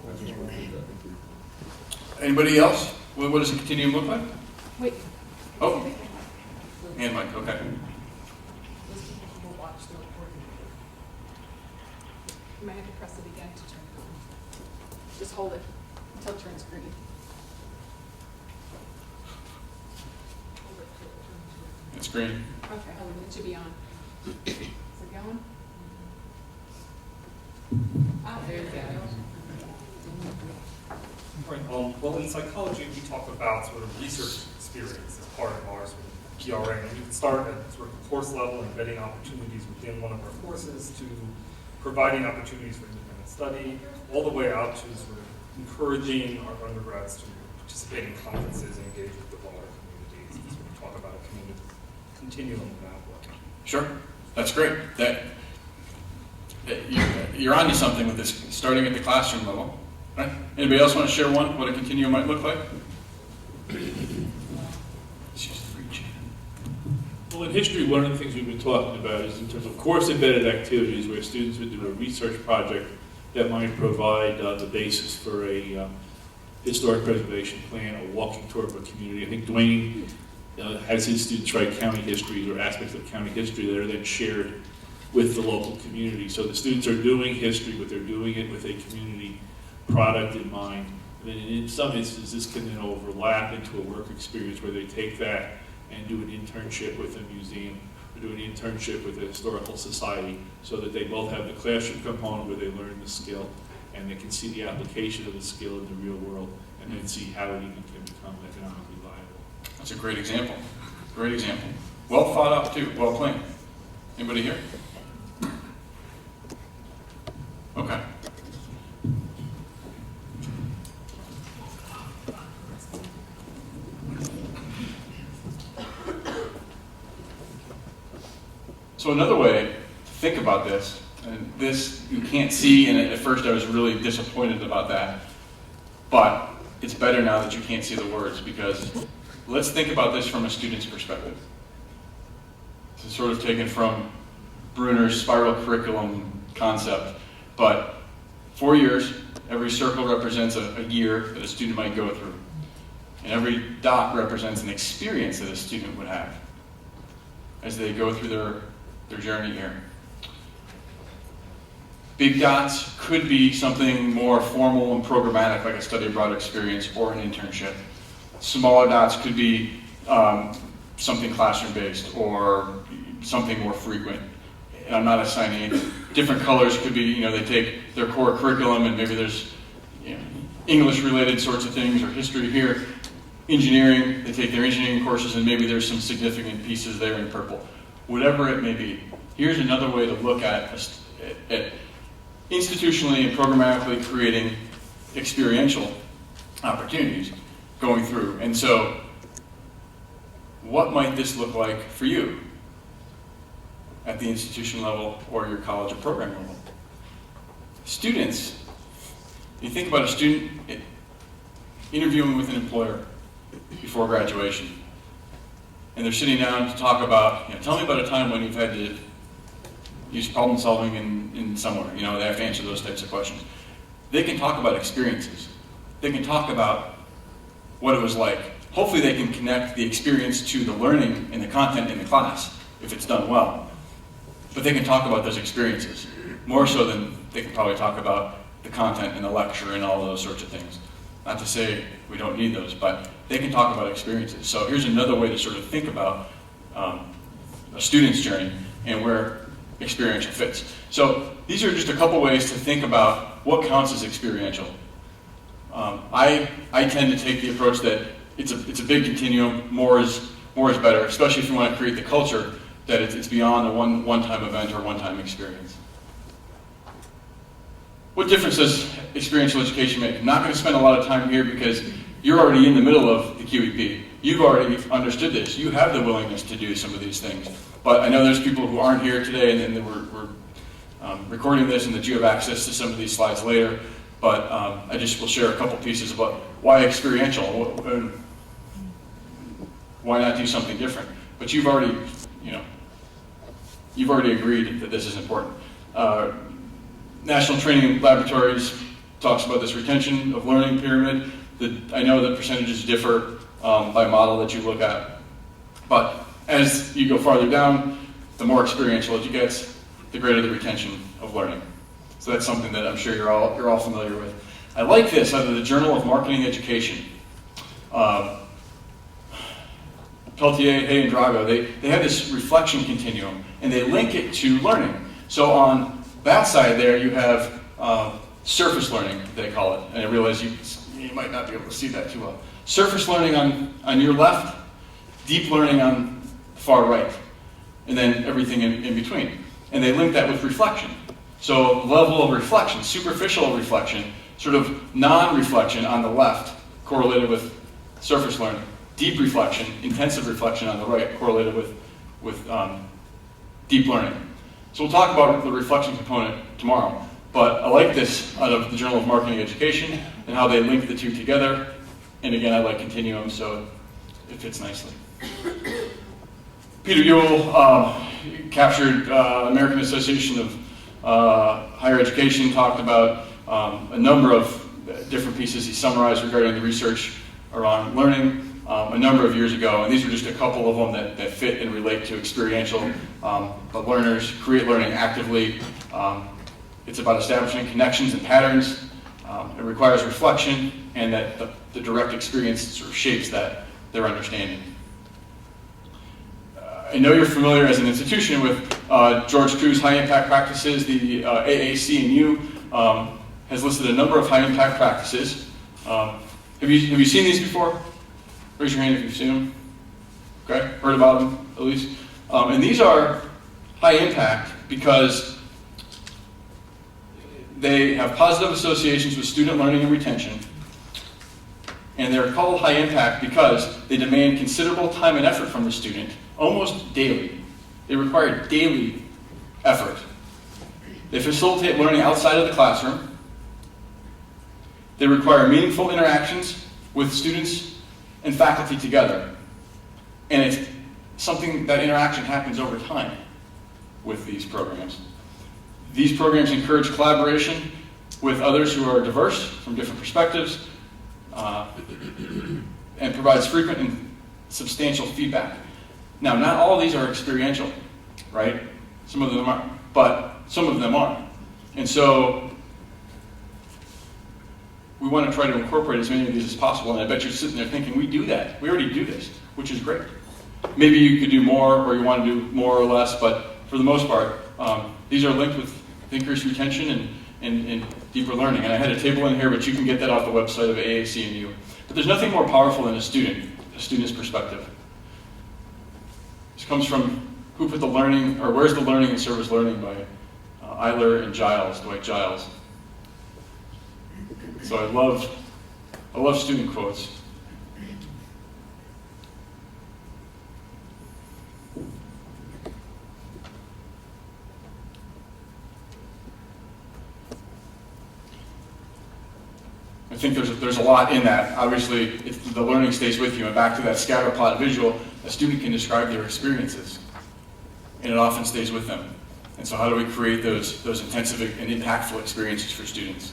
That's just one thing that I think we.
Anybody else? What does a continuum look like?
Wait.
Oh. Hand mic, okay.
We'll watch the recording. You might have to press it again to turn it on. Just hold it until it turns green.
It's green.
Okay, it should be on. Is it going? Ah, there you go.
Right. Well, in psychology, we talk about sort of research experience as part of our sort of PRA. And we can start at sort of course level, embedding opportunities within one of our courses to providing opportunities for independent study, all the way out to sort of encouraging our undergrads to participate in conferences and engage with the broader communities and sort of talk about a community continuum of that way.
Sure. That's great. You're onto something with this, starting at the classroom level. Right? Anybody else want to share what a continuum might look like? It's just free chat.
Well, in history, one of the things we've been talking about is in terms of course-embedded activities where students would do a research project that might provide the basis for a historic preservation plan, a walking tour of a community. I think Dwayne has his students write county histories or aspects of county history that are then shared with the local community. So the students are doing history, but they're doing it with a community product in mind. And then in some instances, this can then overlap into a work experience where they take that and do an internship with a museum or do an internship with a historical society so that they both have the classroom component where they learn the skill and they can see the application of the skill in the real world and then see how it even can become economically viable.
That's a great example. Great example. Well thought out too. Well planned. Anybody here? Okay. So another way to think about this, and this you can't see, and at first I was really disappointed about that, but it's better now that you can't see the words, because let's think about this from a student's perspective. This is sort of taken from Bruner's spiral curriculum concept, but 4 years, every circle represents a year that a student might go through, and every dot represents an experience that a student would have as they go through their journey here. Big dots could be something more formal and programmatic, like a study abroad experience or an internship. Smaller dots could be something classroom-based or something more frequent. And I'm not assigning it. Different colors could be, they take their core curriculum and maybe there's English-related sorts of things or history here. Engineering, they take their engineering courses and maybe there's some significant pieces there in purple. Whatever it may be. Here's another way to look at institutionally and programmatically creating experiential opportunities going through. And so, what might this look like for you at the institution level or your college or program level? Students, you think about a student interviewing with an employer before graduation. And they're sitting down to talk about, tell me about a time when you've had to use problem solving in somewhere. They have to answer those types of questions. They can talk about experiences. They can talk about what it was like. Hopefully they can connect the experience to the learning and the content in the class, if it's done well. But they can talk about those experiences, more so than they can probably talk about the content in the lecture and all those sorts of things. Not to say we don't need those, but they can talk about experiences. So here's another way to sort of think about a student's journey and where experiential fits. So these are just a couple ways to think about what counts as experiential. I tend to take the approach that it's a big continuum. More is better, especially if you want to create the culture that it's beyond a one-time event or one-time experience. What difference does experiential education make? I'm not going to spend a lot of time here because you're already in the middle of the QEP. You've already understood this. You have the willingness to do some of these things. But I know there's people who aren't here today, and then we're recording this, and that you have access to some of these slides later. But I just will share a couple pieces about why experiential, why not do something different. But you've already agreed that this is important. National Training Laboratories talks about this retention of learning pyramid. I know the percentages differ by model that you look at. But as you go farther down, the more experiential it gets, the greater the retention of learning. So that's something that I'm sure you're all familiar with. I like this out of the Journal of Marketing Education. Peltier, Hay, and Drago, they have this reflection continuum, and they link it to learning. So on that side there, you have surface learning, they call it. And I realize you might not be able to see that too well. Surface learning on your left, deep learning on the far right, and then everything in between. And they link that with reflection. So level of reflection, superficial reflection, sort of non-reflection on the left, correlated with surface learning. Deep reflection, intensive reflection on the right, correlated with deep learning. So we'll talk about the reflection component tomorrow. But I like this out of the Journal of Marketing Education and how they link the two together. And again, I like Continuum, so it fits nicely. Peter Ewell captured American Association of Higher Education, talked about a number of different pieces he summarized regarding the research around learning a number of years ago, and these are just a couple of them that fit and relate to experiential. But learners create learning actively. It's about establishing connections and patterns. It requires reflection, and that the direct experience sort of shapes their understanding. I know you're familiar as an institution with George Ku's high impact practices. The AAC&U has listed a number of high impact practices. Have you seen these before? Raise your hand if you've seen them. Okay, heard about them at least. And these are high impact because they have positive associations with student learning and retention. And they're called high impact because they demand considerable time and effort from the student, almost daily. They require daily effort. They facilitate learning outside of the classroom. They require meaningful interactions with students and faculty together. And it's something, that interaction happens over time with these programs. These programs encourage collaboration with others who are diverse from different perspectives, and provides frequent and substantial feedback. Now, not all of these are experiential, right? Some of them are, but some of them are. And so we want to try to incorporate as many of these as possible, and I bet you're sitting there thinking, we do that. We already do this, which is great. Maybe you could do more, or you want to do more or less, but for the most part, these are linked with increased retention and deeper learning. And I had a table in here, but you can get that off the website of AAC&U. But there's nothing more powerful than a student's perspective. This comes from Who Put the Learning, or Where's the Learning in Service Learning by Eiler and Giles, Dwight Giles. So I love student quotes. I think there's a lot in that. Obviously, if the learning stays with you, and back to that scatter plot visual, a student can describe their experiences, and it often stays with them. And so how do we create those intensive and impactful experiences for students?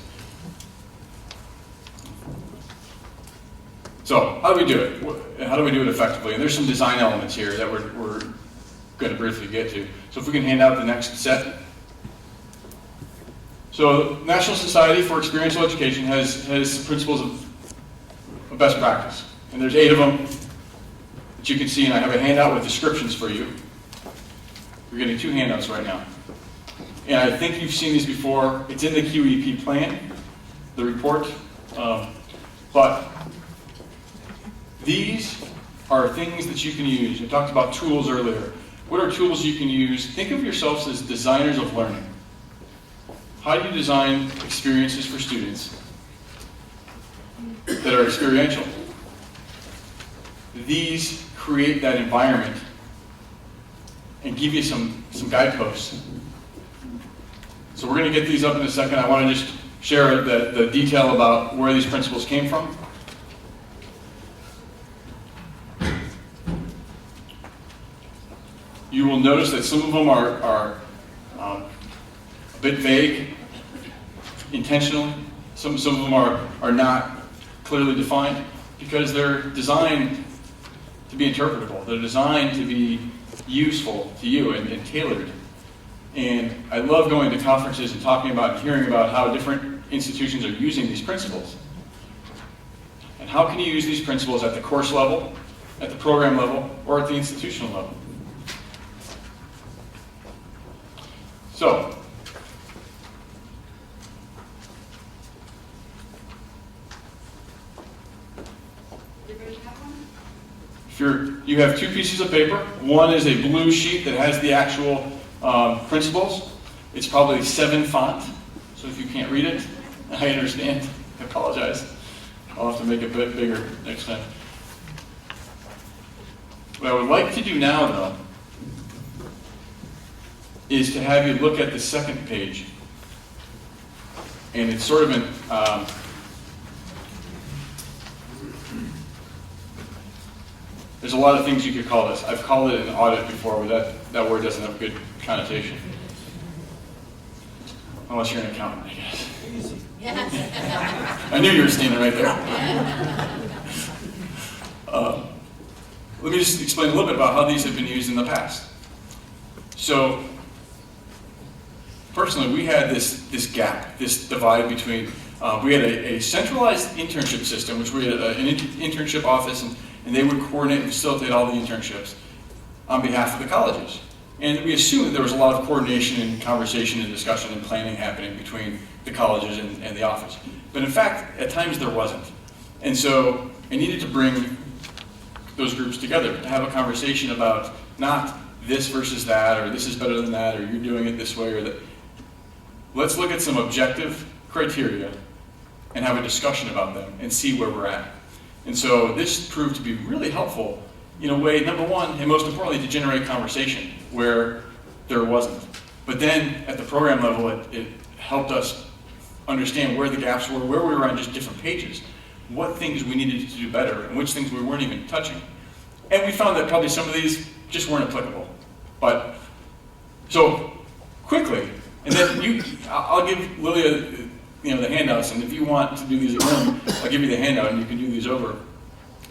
So how do we do it? How do we do it effectively? And there's some design elements here that we're going to briefly get to. So if we can hand out the next set. So National Society for Experiential Education has principles of best practice. And there's 8 of them that you can see, and I have a handout with descriptions for you. You're getting 2 handouts right now. And I think you've seen these before. It's in the QEP plan, the report. But these are things that you can use. I talked about tools earlier. What are tools you can use? Think of yourselves as designers of learning. How do you design experiences for students that are experiential? These create that environment and give you some guideposts. So we're going to get these up in a second. I want to just share the detail about where these principles came from. You will notice that some of them are a bit vague, intentionally. Some of them are not clearly defined because they're designed to be interpretable. They're designed to be useful to you and tailored. And I love going to conferences and talking about and hearing about how different institutions are using these principles. And how can you use these principles at the course level, at the program level, or at the institutional level? So, you have 2 pieces of paper. One is a blue sheet that has the actual principles. It's probably 7 font, so if you can't read it, I understand. I apologize. I'll have to make it a bit bigger next time. What I would like to do now, though, is to have you look at the second page. And it's sort of an there's a lot of things you could call this. I've called it an audit before, but that word doesn't have a good connotation. Unless you're an accountant, I guess. I knew you were standing right there. Let me just explain a little bit about how these have been used in the past. So, personally, we had this gap, this divide between, we had a centralized internship system, which we had an internship office, and they would coordinate and facilitate all the internships on behalf of the colleges. And we assumed that there was a lot of coordination and conversation and discussion and planning happening between the colleges and the office. But in fact, at times there wasn't. And so I needed to bring those groups together to have a conversation about not this versus that, or this is better than that, or you're doing it this way, or that. Let's look at some objective criteria and have a discussion about them and see where we're at. And so this proved to be really helpful in a way, number one, and most importantly, to generate conversation where there wasn't. But then at the program level, it helped us understand where the gaps were, where we were on just different pages, what things we needed to do better, and which things we weren't even touching. And we found that probably some of these just weren't applicable. But, so, quickly, and then I'll give Lilia the handouts, and if you want to do these at home, I'll give you the handout and you can do these over.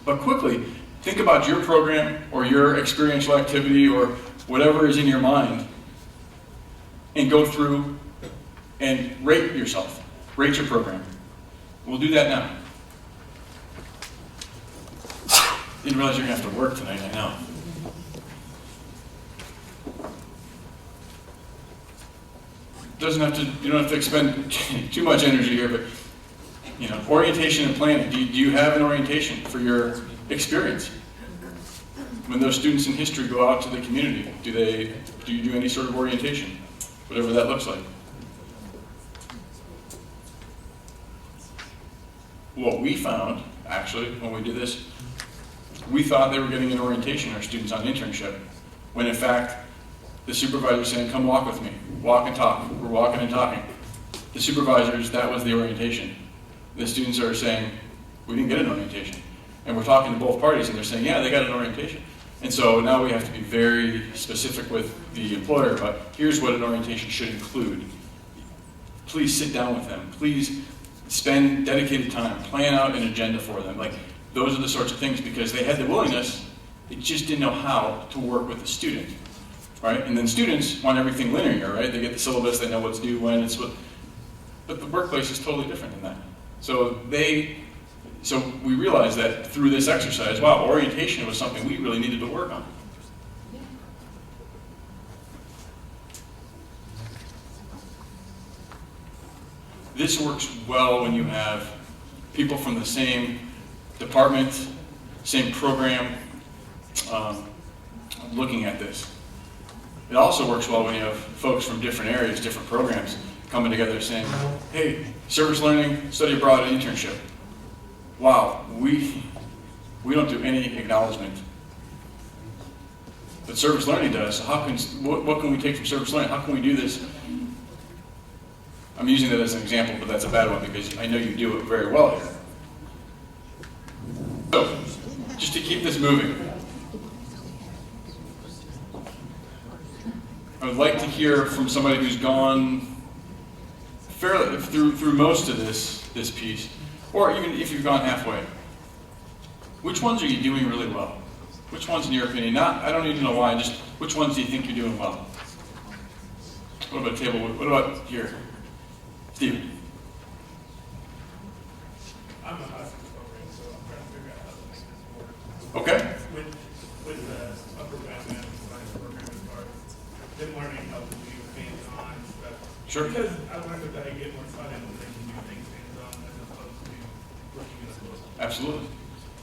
But quickly, think about your program or your experiential activity or whatever is in your mind and go through and rate yourself, rate your program. We'll do that now. Didn't realize you're going to have to work tonight, I know. You don't have to expend too much energy here, but orientation and planning. Do you have an orientation for your experience? When those students in history go out to the community, do you do any sort of orientation? Whatever that looks like. What we found, actually, when we did this, we thought they were getting an orientation, our students on internship, when in fact, the supervisor saying, come walk with me, walk and talk. We're walking and talking. The supervisors, that was the orientation. The students are saying, we didn't get an orientation. And we're talking to both parties and they're saying, yeah, they got an orientation. And so now we have to be very specific with the employer, but here's what an orientation should include. Please sit down with them. Please spend dedicated time, plan out an agenda for them. Like, those are the sorts of things, because they had the willingness, they just didn't know how to work with the student. Right? And then students want everything linear, right? They get the syllabus, they know what's due, when, it's what. But the workplace is totally different than that. So they so we realized that through this exercise, wow, orientation was something we really needed to work on. This works well when you have people from the same department, same program, looking at this. It also works well when you have folks from different areas, different programs, coming together saying, hey, service learning, study abroad, internship. Wow, we don't do any acknowledgement. But service learning does. So what can we take from service learning? How can we do this? I'm using that as an example, but that's a bad one because I know you do it very well here. So, just to keep this moving, I would like to hear from somebody who's gone fairly through most of this piece, or even if you've gone halfway. Which ones are you doing really well? Which ones, in your opinion? I don't need to know why. Just which ones do you think you're doing well? What about table? What about here, Stephen?
I'm a high school program, so I'm trying to figure out how to make this work.
Okay.
With the upper mathematics science program as far as them learning how to do hands-on stuff.
Sure.
Because I wonder that I get more fun in when they can do things hands-on as opposed to looking at a book.
Absolutely.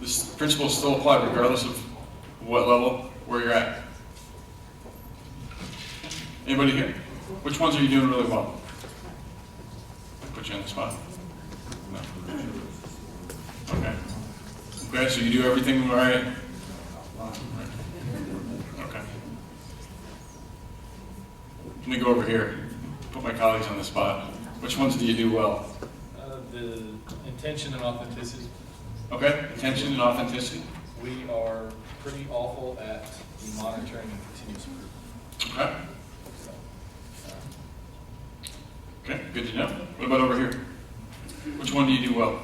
This principles still apply regardless of what level, where you're at. Anybody here? Which ones are you doing really well? Put you on the spot. No. Okay. Okay, so you do everything right? Okay. Let me go over here. Put my colleagues on the spot. Which ones do you do well?
The intention and authenticity.
Okay, attention and authenticity.
We are pretty awful at the monitoring and continuous improvement.
Okay.
So,
Okay, good to know. What about over here? Which one do you do well?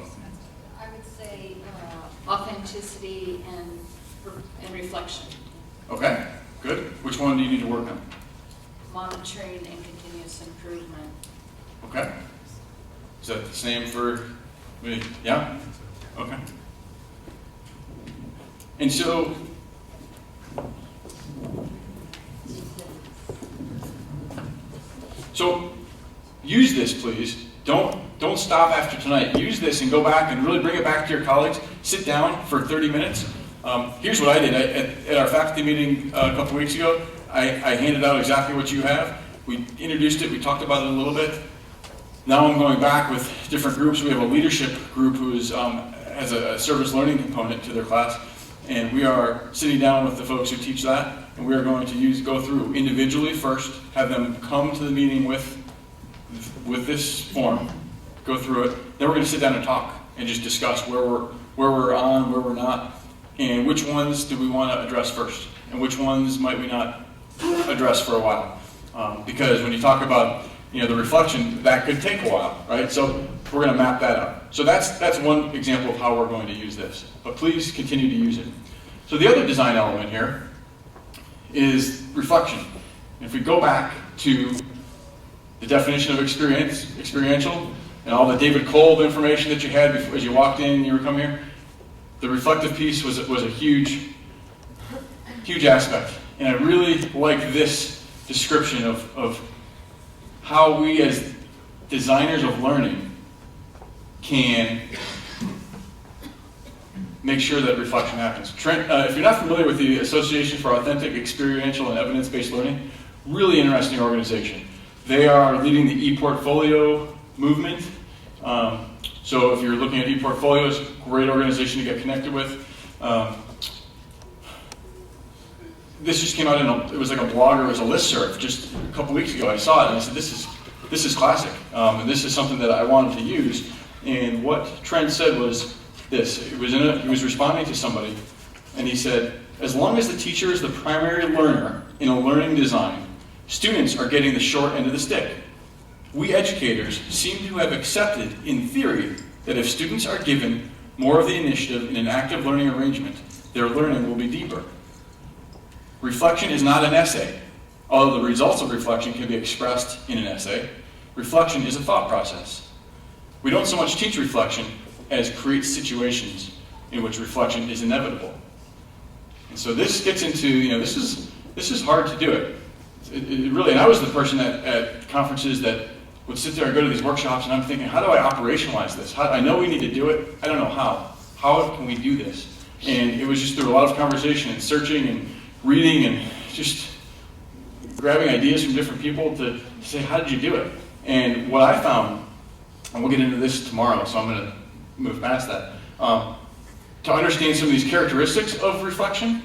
I would say authenticity and reflection.
Okay, good. Which one do you need to work on?
Monitoring and continuous improvement.
Okay. Is that the same for me? Yeah? Okay. And so, use this, please. Don't stop after tonight. Use this and go back and really bring it back to your colleagues. Sit down for 30 minutes. Here's what I did. At our faculty meeting a couple weeks ago, I handed out exactly what you have. We introduced it. We talked about it a little bit. Now I'm going back with different groups. We have a leadership group who has a service learning component to their class. And we are sitting down with the folks who teach that. And we are going to go through individually first, have them come to the meeting with this form, go through it. Then we're going to sit down and talk and just discuss where we're on, where we're not, and which ones do we want to address first, and which ones might we not address for a while. Because when you talk about the reflection, that could take a while, right? So we're going to map that out. So that's one example of how we're going to use this. But please continue to use it. So the other design element here is reflection. If we go back to the definition of experiential, and all the David Kolb information that you had before, as you walked in, you were coming here, the reflective piece was a huge aspect. And I really like this description of how we as designers of learning can make sure that reflection happens. Trent, if you're not familiar with the Association for Authentic, Experiential, and Evidence-Based Learning, really interesting organization. They are leading the e-portfolio movement. So if you're looking at e-portfolio, it's a great organization to get connected with. This just came out it was like a blog or it was a listserv just a couple weeks ago. I saw it and I said, this is classic. And this is something that I wanted to use. And what Trent said was this. He was responding to somebody and he said, as long as the teacher is the primary learner in a learning design, students are getting the short end of the stick. We educators seem to have accepted, in theory, that if students are given more of the initiative in an active learning arrangement, their learning will be deeper. Reflection is not an essay. Although the results of reflection can be expressed in an essay, reflection is a thought process. We don't so much teach reflection as create situations in which reflection is inevitable. And so this gets into, this is hard to do it. It really, and I was the person at conferences that would sit there and go to these workshops, and I'm thinking, how do I operationalize this? I know we need to do it. I don't know how. How can we do this? And it was just through a lot of conversation and searching and reading and just grabbing ideas from different people to say, how did you do it? And what I found, and we'll get into this tomorrow, so I'm going to move past that, to understand some of these characteristics of reflection.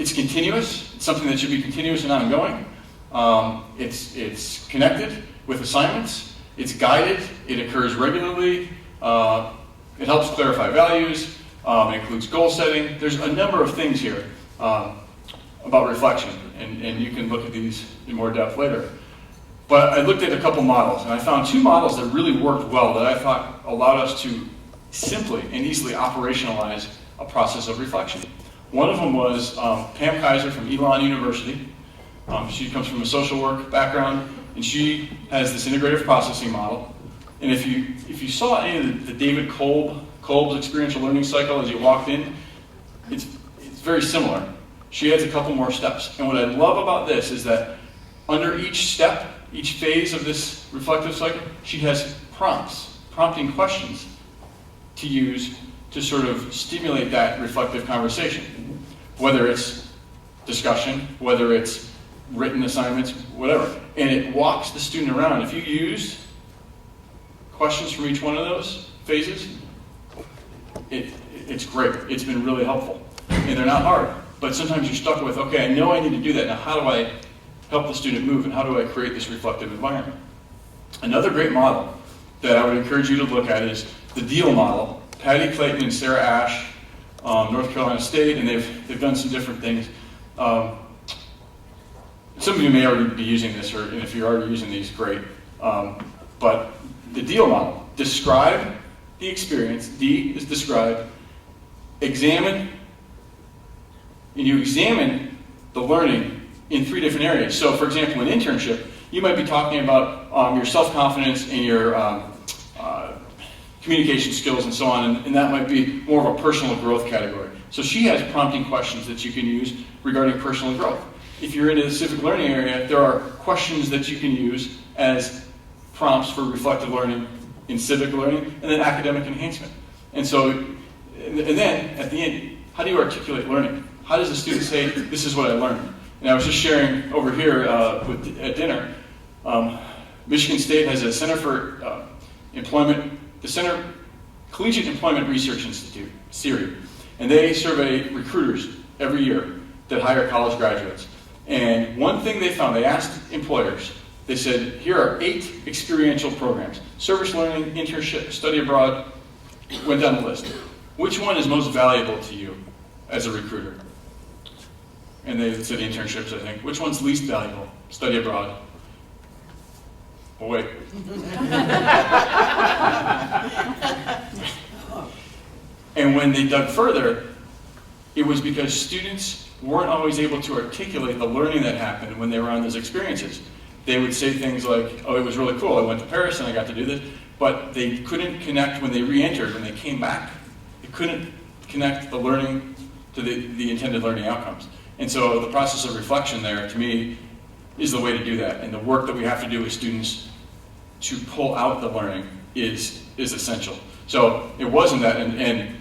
It's continuous. It's something that should be continuous and ongoing. It's connected with assignments. It's guided. It occurs regularly. It helps clarify values. It includes goal setting. There's a number of things here about reflection, and you can look at these in more depth later. But I looked at a couple models, and I found two models that really worked well that I thought allowed us to simply and easily operationalize a process of reflection. One of them was Pam Kaiser from Elon University. She comes from a social work background, and she has this integrative processing model. And if you saw any of the David Kolb's experiential learning cycle as you walked in, it's very similar. She adds a couple more steps. And what I love about this is that under each step, each phase of this reflective cycle, she has prompting questions to use to sort of stimulate that reflective conversation. Whether it's discussion, whether it's written assignments, whatever. And it walks the student around. If you use questions from each one of those phases, it's great. It's been really helpful. And they're not hard. But sometimes you're stuck with, okay, I know I need to do that. Now how do I help the student move, and how do I create this reflective environment? Another great model that I would encourage you to look at is the DEAL model. Patty Clayton and Sarah Ash, North Carolina State, and they've done some different things. Some of you may already be using this, and if you're already using these, great. But the DEAL model, describe the experience, D is describe, examine, and you examine the learning in three different areas. So for example, an internship, you might be talking about your self-confidence and your communication skills and so on, and that might be more of a personal growth category. So she has prompting questions that you can use regarding personal growth. If you're into the civic learning area, there are questions that you can use as prompts for reflective learning in civic learning, and then academic enhancement. And so, and then at the end, how do you articulate learning? How does a student say, this is what I learned? And I was just sharing over here at dinner, Michigan State has a Center for Employment, the Collegiate Employment Research Institute, CERI, and they survey recruiters every year that hire college graduates. And one thing they found, they asked employers, they said, here are 8 experiential programs: service learning, internship, study abroad, went down the list. Which one is most valuable to you as a recruiter? And they said internships, I think. Which one's least valuable? Study abroad. Oh, wait. And when they dug further, it was because students weren't always able to articulate the learning that happened when they were on those experiences. They would say things like, oh, it was really cool, I went to Paris and I got to do this, but they couldn't connect when they re-entered, when they came back. They couldn't connect the learning to the intended learning outcomes. And so the process of reflection there, to me, is the way to do that. And the work that we have to do with students to pull out the learning is essential. So it wasn't that, and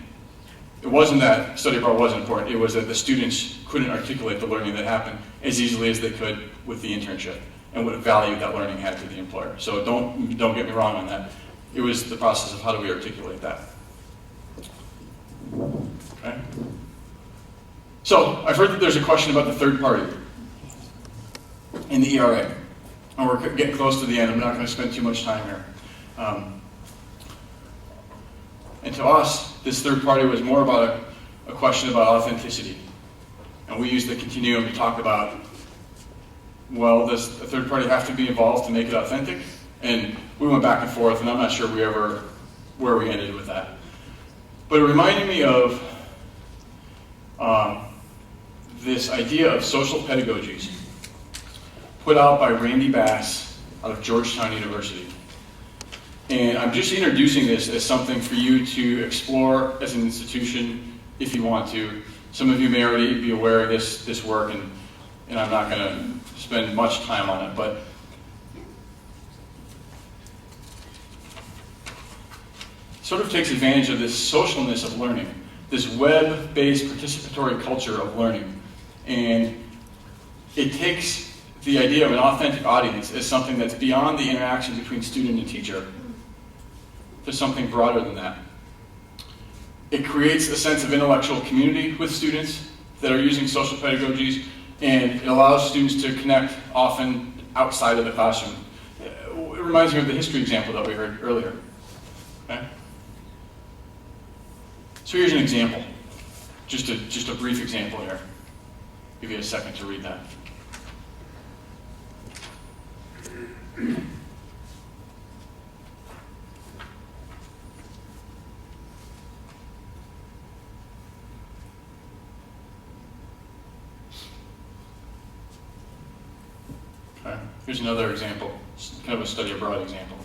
it wasn't that study abroad wasn't important. It was that the students couldn't articulate the learning that happened as easily as they could with the internship, and what value that learning had to the employer. So don't get me wrong on that. It was the process of how do we articulate that. Okay. So I've heard that there's a question about the third party in the ERA. And we're getting close to the end. I'm not going to spend too much time here. And to us, this third party was more about a question about authenticity. And we used the Continuum to talk about, well, does a third party have to be involved to make it authentic? And we went back and forth, and I'm not sure where we ended with that. But it reminded me of this idea of social pedagogies put out by Randy Bass out of Georgetown University. And I'm just introducing this as something for you to explore as an institution if you want to. Some of you may already be aware of this work, and I'm not going to spend much time on it, but sort of takes advantage of this socialness of learning, this web-based participatory culture of learning. And it takes the idea of an authentic audience as something that's beyond the interaction between student and teacher to something broader than that. It creates a sense of intellectual community with students that are using social pedagogies, and it allows students to connect often outside of the classroom. It reminds me of the history example that we heard earlier. Okay? So here's an example, just a brief example here. Give you a second to read that. Okay. Here's another example, kind of a study abroad example.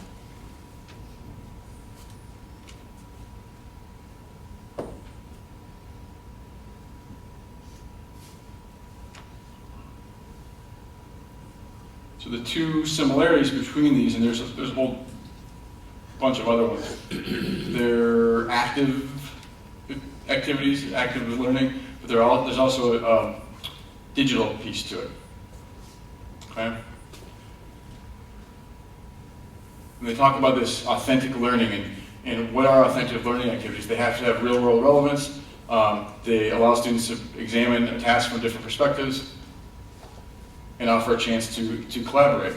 So the two similarities between these, and there's a whole bunch of other ones. They're active activities, active learning, but there's also a digital piece to it. Okay? And they talk about this authentic learning and what are authentic learning activities. They have to have real-world relevance. They allow students to examine a task from different perspectives and offer a chance to collaborate.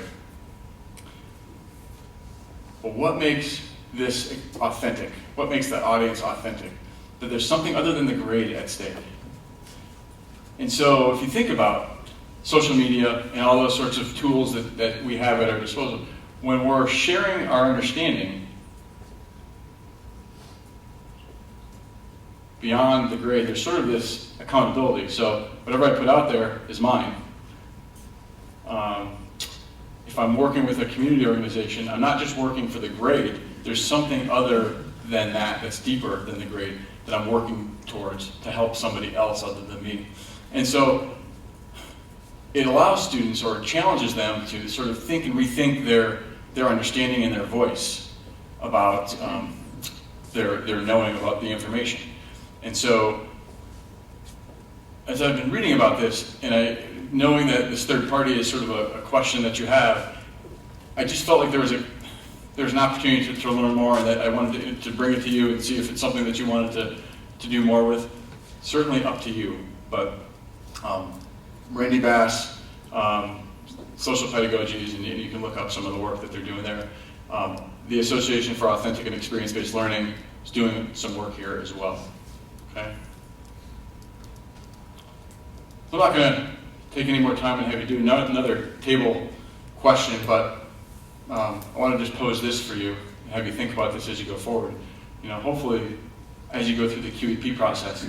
But what makes this authentic? What makes that audience authentic? That there's something other than the grade at stake. And so if you think about social media and all those sorts of tools that we have at our disposal, when we're sharing our understanding beyond the grade, there's sort of this accountability. So whatever I put out there is mine. If I'm working with a community organization, I'm not just working for the grade. There's something other than that that's deeper than the grade that I'm working towards to help somebody else other than me. And so it allows students, or challenges them, to sort of think and rethink their understanding and their voice about their knowing about the information. And so as I've been reading about this, and knowing that this third party is sort of a question that you have, I just felt like there was an opportunity to learn more, and that I wanted to bring it to you and see if it's something that you wanted to do more with. Certainly up to you, but Randy Bass, Social Pedagogies, and you can look up some of the work that they're doing there. The Association for Authentic and Experience-Based Learning is doing some work here as well. Okay? I'm not going to take any more time and have you do another table question, but I want to just pose this for you and have you think about this as you go forward. You know, hopefully, as you go through the QEP process,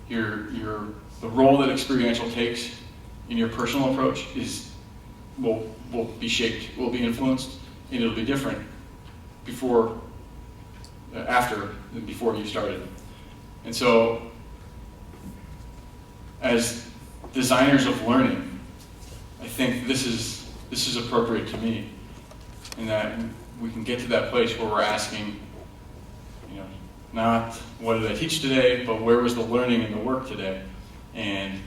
the role that Experiential takes in your personal approach will be shaped, will be influenced, and it'll be different after than before you started. And so, as designers of learning, I think this is appropriate to me, in that we can get to that place where we're asking, you know, not what did I teach today, but where was the learning and the work today? And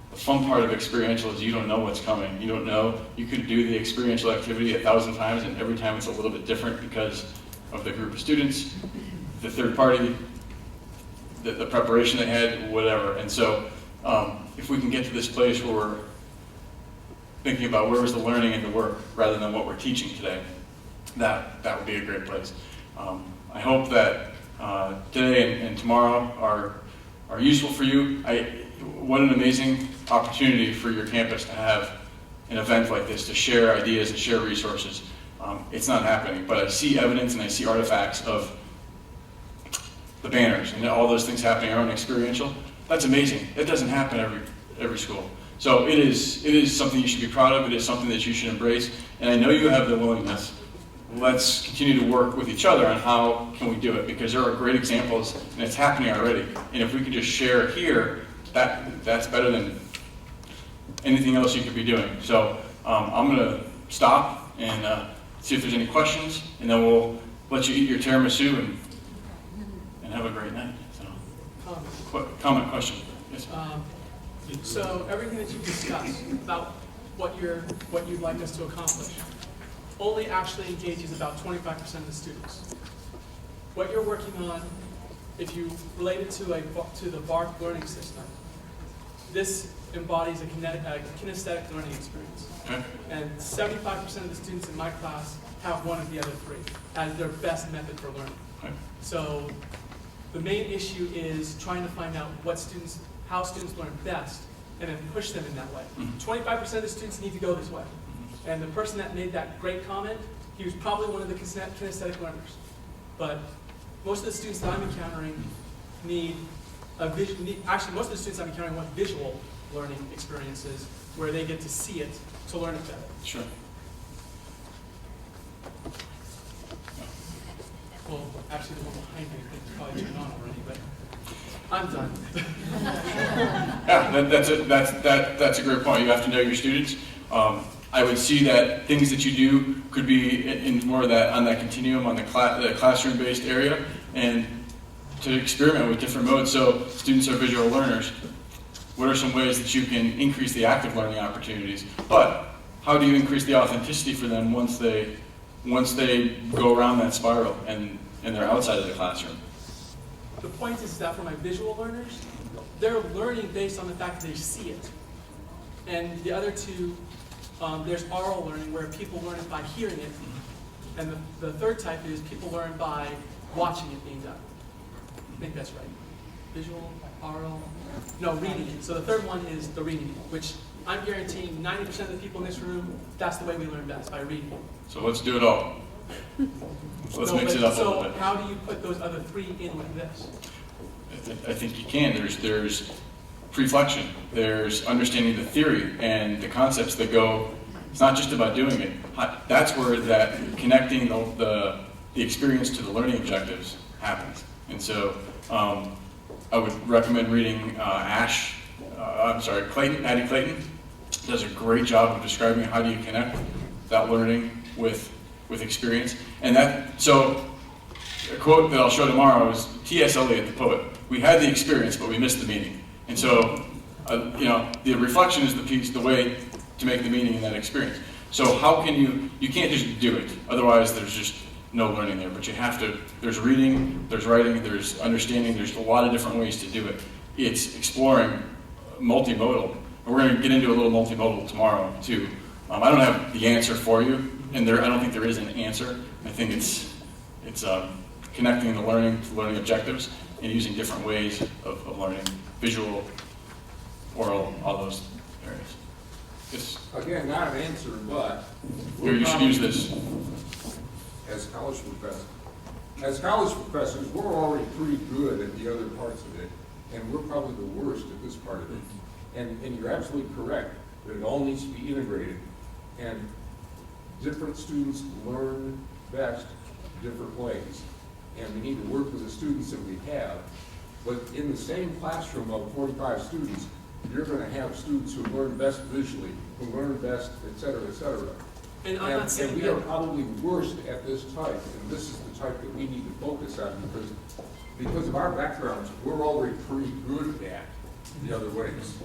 the fun part of experiential is you don't know what's coming. You don't know. You could do the experiential activity 1,000 times, and every time it's a little bit different because of the group of students, the third party, the preparation they had, whatever. And so if we can get to this place where we're thinking about where was the learning and the work rather than what we're teaching today, that would be a great place. I hope that today and tomorrow are useful for you. What an amazing opportunity for your campus to have an event like this, to share ideas and share resources. It's not happening, but I see evidence and I see artifacts of the banners and all those things happening around Experiential. That's amazing. It doesn't happen every school. So it is something you should be proud of. It is something that you should embrace. And I know you have the willingness let's continue to work with each other on how can we do it, because there are great examples and it's happening already. And if we could just share here, that's better than anything else you could be doing. So I'm going to stop and see if there's any questions, and then we'll let you eat your tiramisu and have a great night. So, comment, question? Yes.
So everything that you've discussed about what you'd like us to accomplish only actually engages about 25% of the students. What you're working on, if you relate it to the BARC learning system, this embodies a kinesthetic learning experience.
Okay.
And 75% of the students in my class have one of the other three as their best method for learning.
Okay.
So the main issue is trying to find out how students learn best and then push them in that way. 25% of the students need to go this way. And the person that made that great comment, he was probably one of the kinesthetic learners. But most of the students that I'm encountering actually most of the students I'm encountering want visual learning experiences where they get to see it to learn it better.
Sure.
Well, actually the one behind me is probably turned on already, but I'm done.
Yeah, that's a great point. You have to know your students. I would see that things that you do could be in more of that on that continuum, on the classroom-based area, and to experiment with different modes. So students are visual learners. What are some ways that you can increase the active learning opportunities? But how do you increase the authenticity for them once they go around that spiral and they're outside of the classroom?
The point is that for my visual learners, they're learning based on the fact that they see it. And the other two, there's oral learning where people learn it by hearing it. And the third type is people learn by watching it being done. I think that's right. Visual, oral, no, reading it. So the third one is the reading it, which I'm guaranteeing 90% of the people in this room, that's the way we learn best, by reading it.
So let's do it all. Let's mix it up a little bit.
So how do you put those other three in with this?
I think you can. There's reflection. There's understanding the theory and the concepts that go. It's not just about doing it. That's where that connecting the experience to the learning objectives happens. And so I would recommend reading Addie Clayton does a great job of describing how do you connect that learning with experience. And so a quote that I'll show tomorrow is T.S. Eliot, the poet. We had the experience, but we missed the meaning. And so, the reflection is the way to make the meaning in that experience. So how can you can't just do it. Otherwise, there's just no learning there. But you have to, there's reading, there's writing, there's understanding, there's a lot of different ways to do it. It's exploring multimodal. And we're going to get into a little multimodal tomorrow, too. I don't have the answer for you, and I don't think there is an answer. I think it's connecting the learning to learning objectives and using different ways of learning, visual, oral, all those areas. Yes.
Again, not an answer, but
Here, you should use this.
As college professors, we're already pretty good at the other parts of it, and we're probably the worst at this part of it. And you're absolutely correct that it all needs to be integrated. And different students learn best different ways. And we need to work with the students that we have. But in the same classroom of 45 students, you're going to have students who learn best visually, who learn best, et cetera, et cetera.
And I'm not saying
we are probably worst at this type, and this is the type that we need to focus on because of our backgrounds, we're already pretty good at the other ways.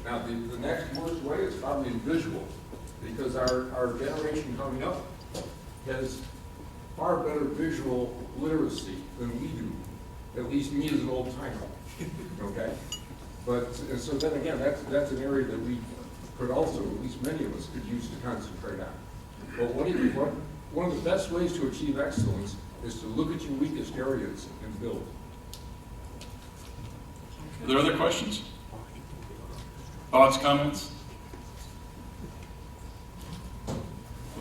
Now, the next worst way is probably visual, because our generation coming up has far better visual literacy than we do, at least me as an old timer, okay? But, so then again, that's an area that we could also, at least many of us, could use to concentrate on. But one of the best ways to achieve excellence is to look at your weakest areas and build.
Are there other questions? Thoughts, comments? Well,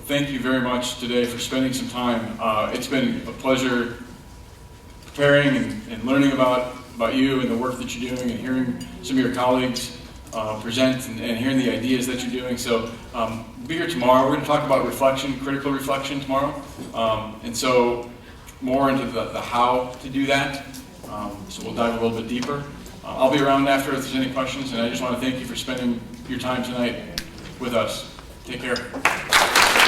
thank you very much today for spending some time. It's been a pleasure preparing and learning about you and the work that you're doing and hearing some of your colleagues present and hearing the ideas that you're doing. So be here tomorrow. We're going to talk about reflection, critical reflection tomorrow. And so more into the how to do that. So we'll dive a little bit deeper. I'll be around after if there's any questions, and I just want to thank you for spending your time tonight with us. Take care.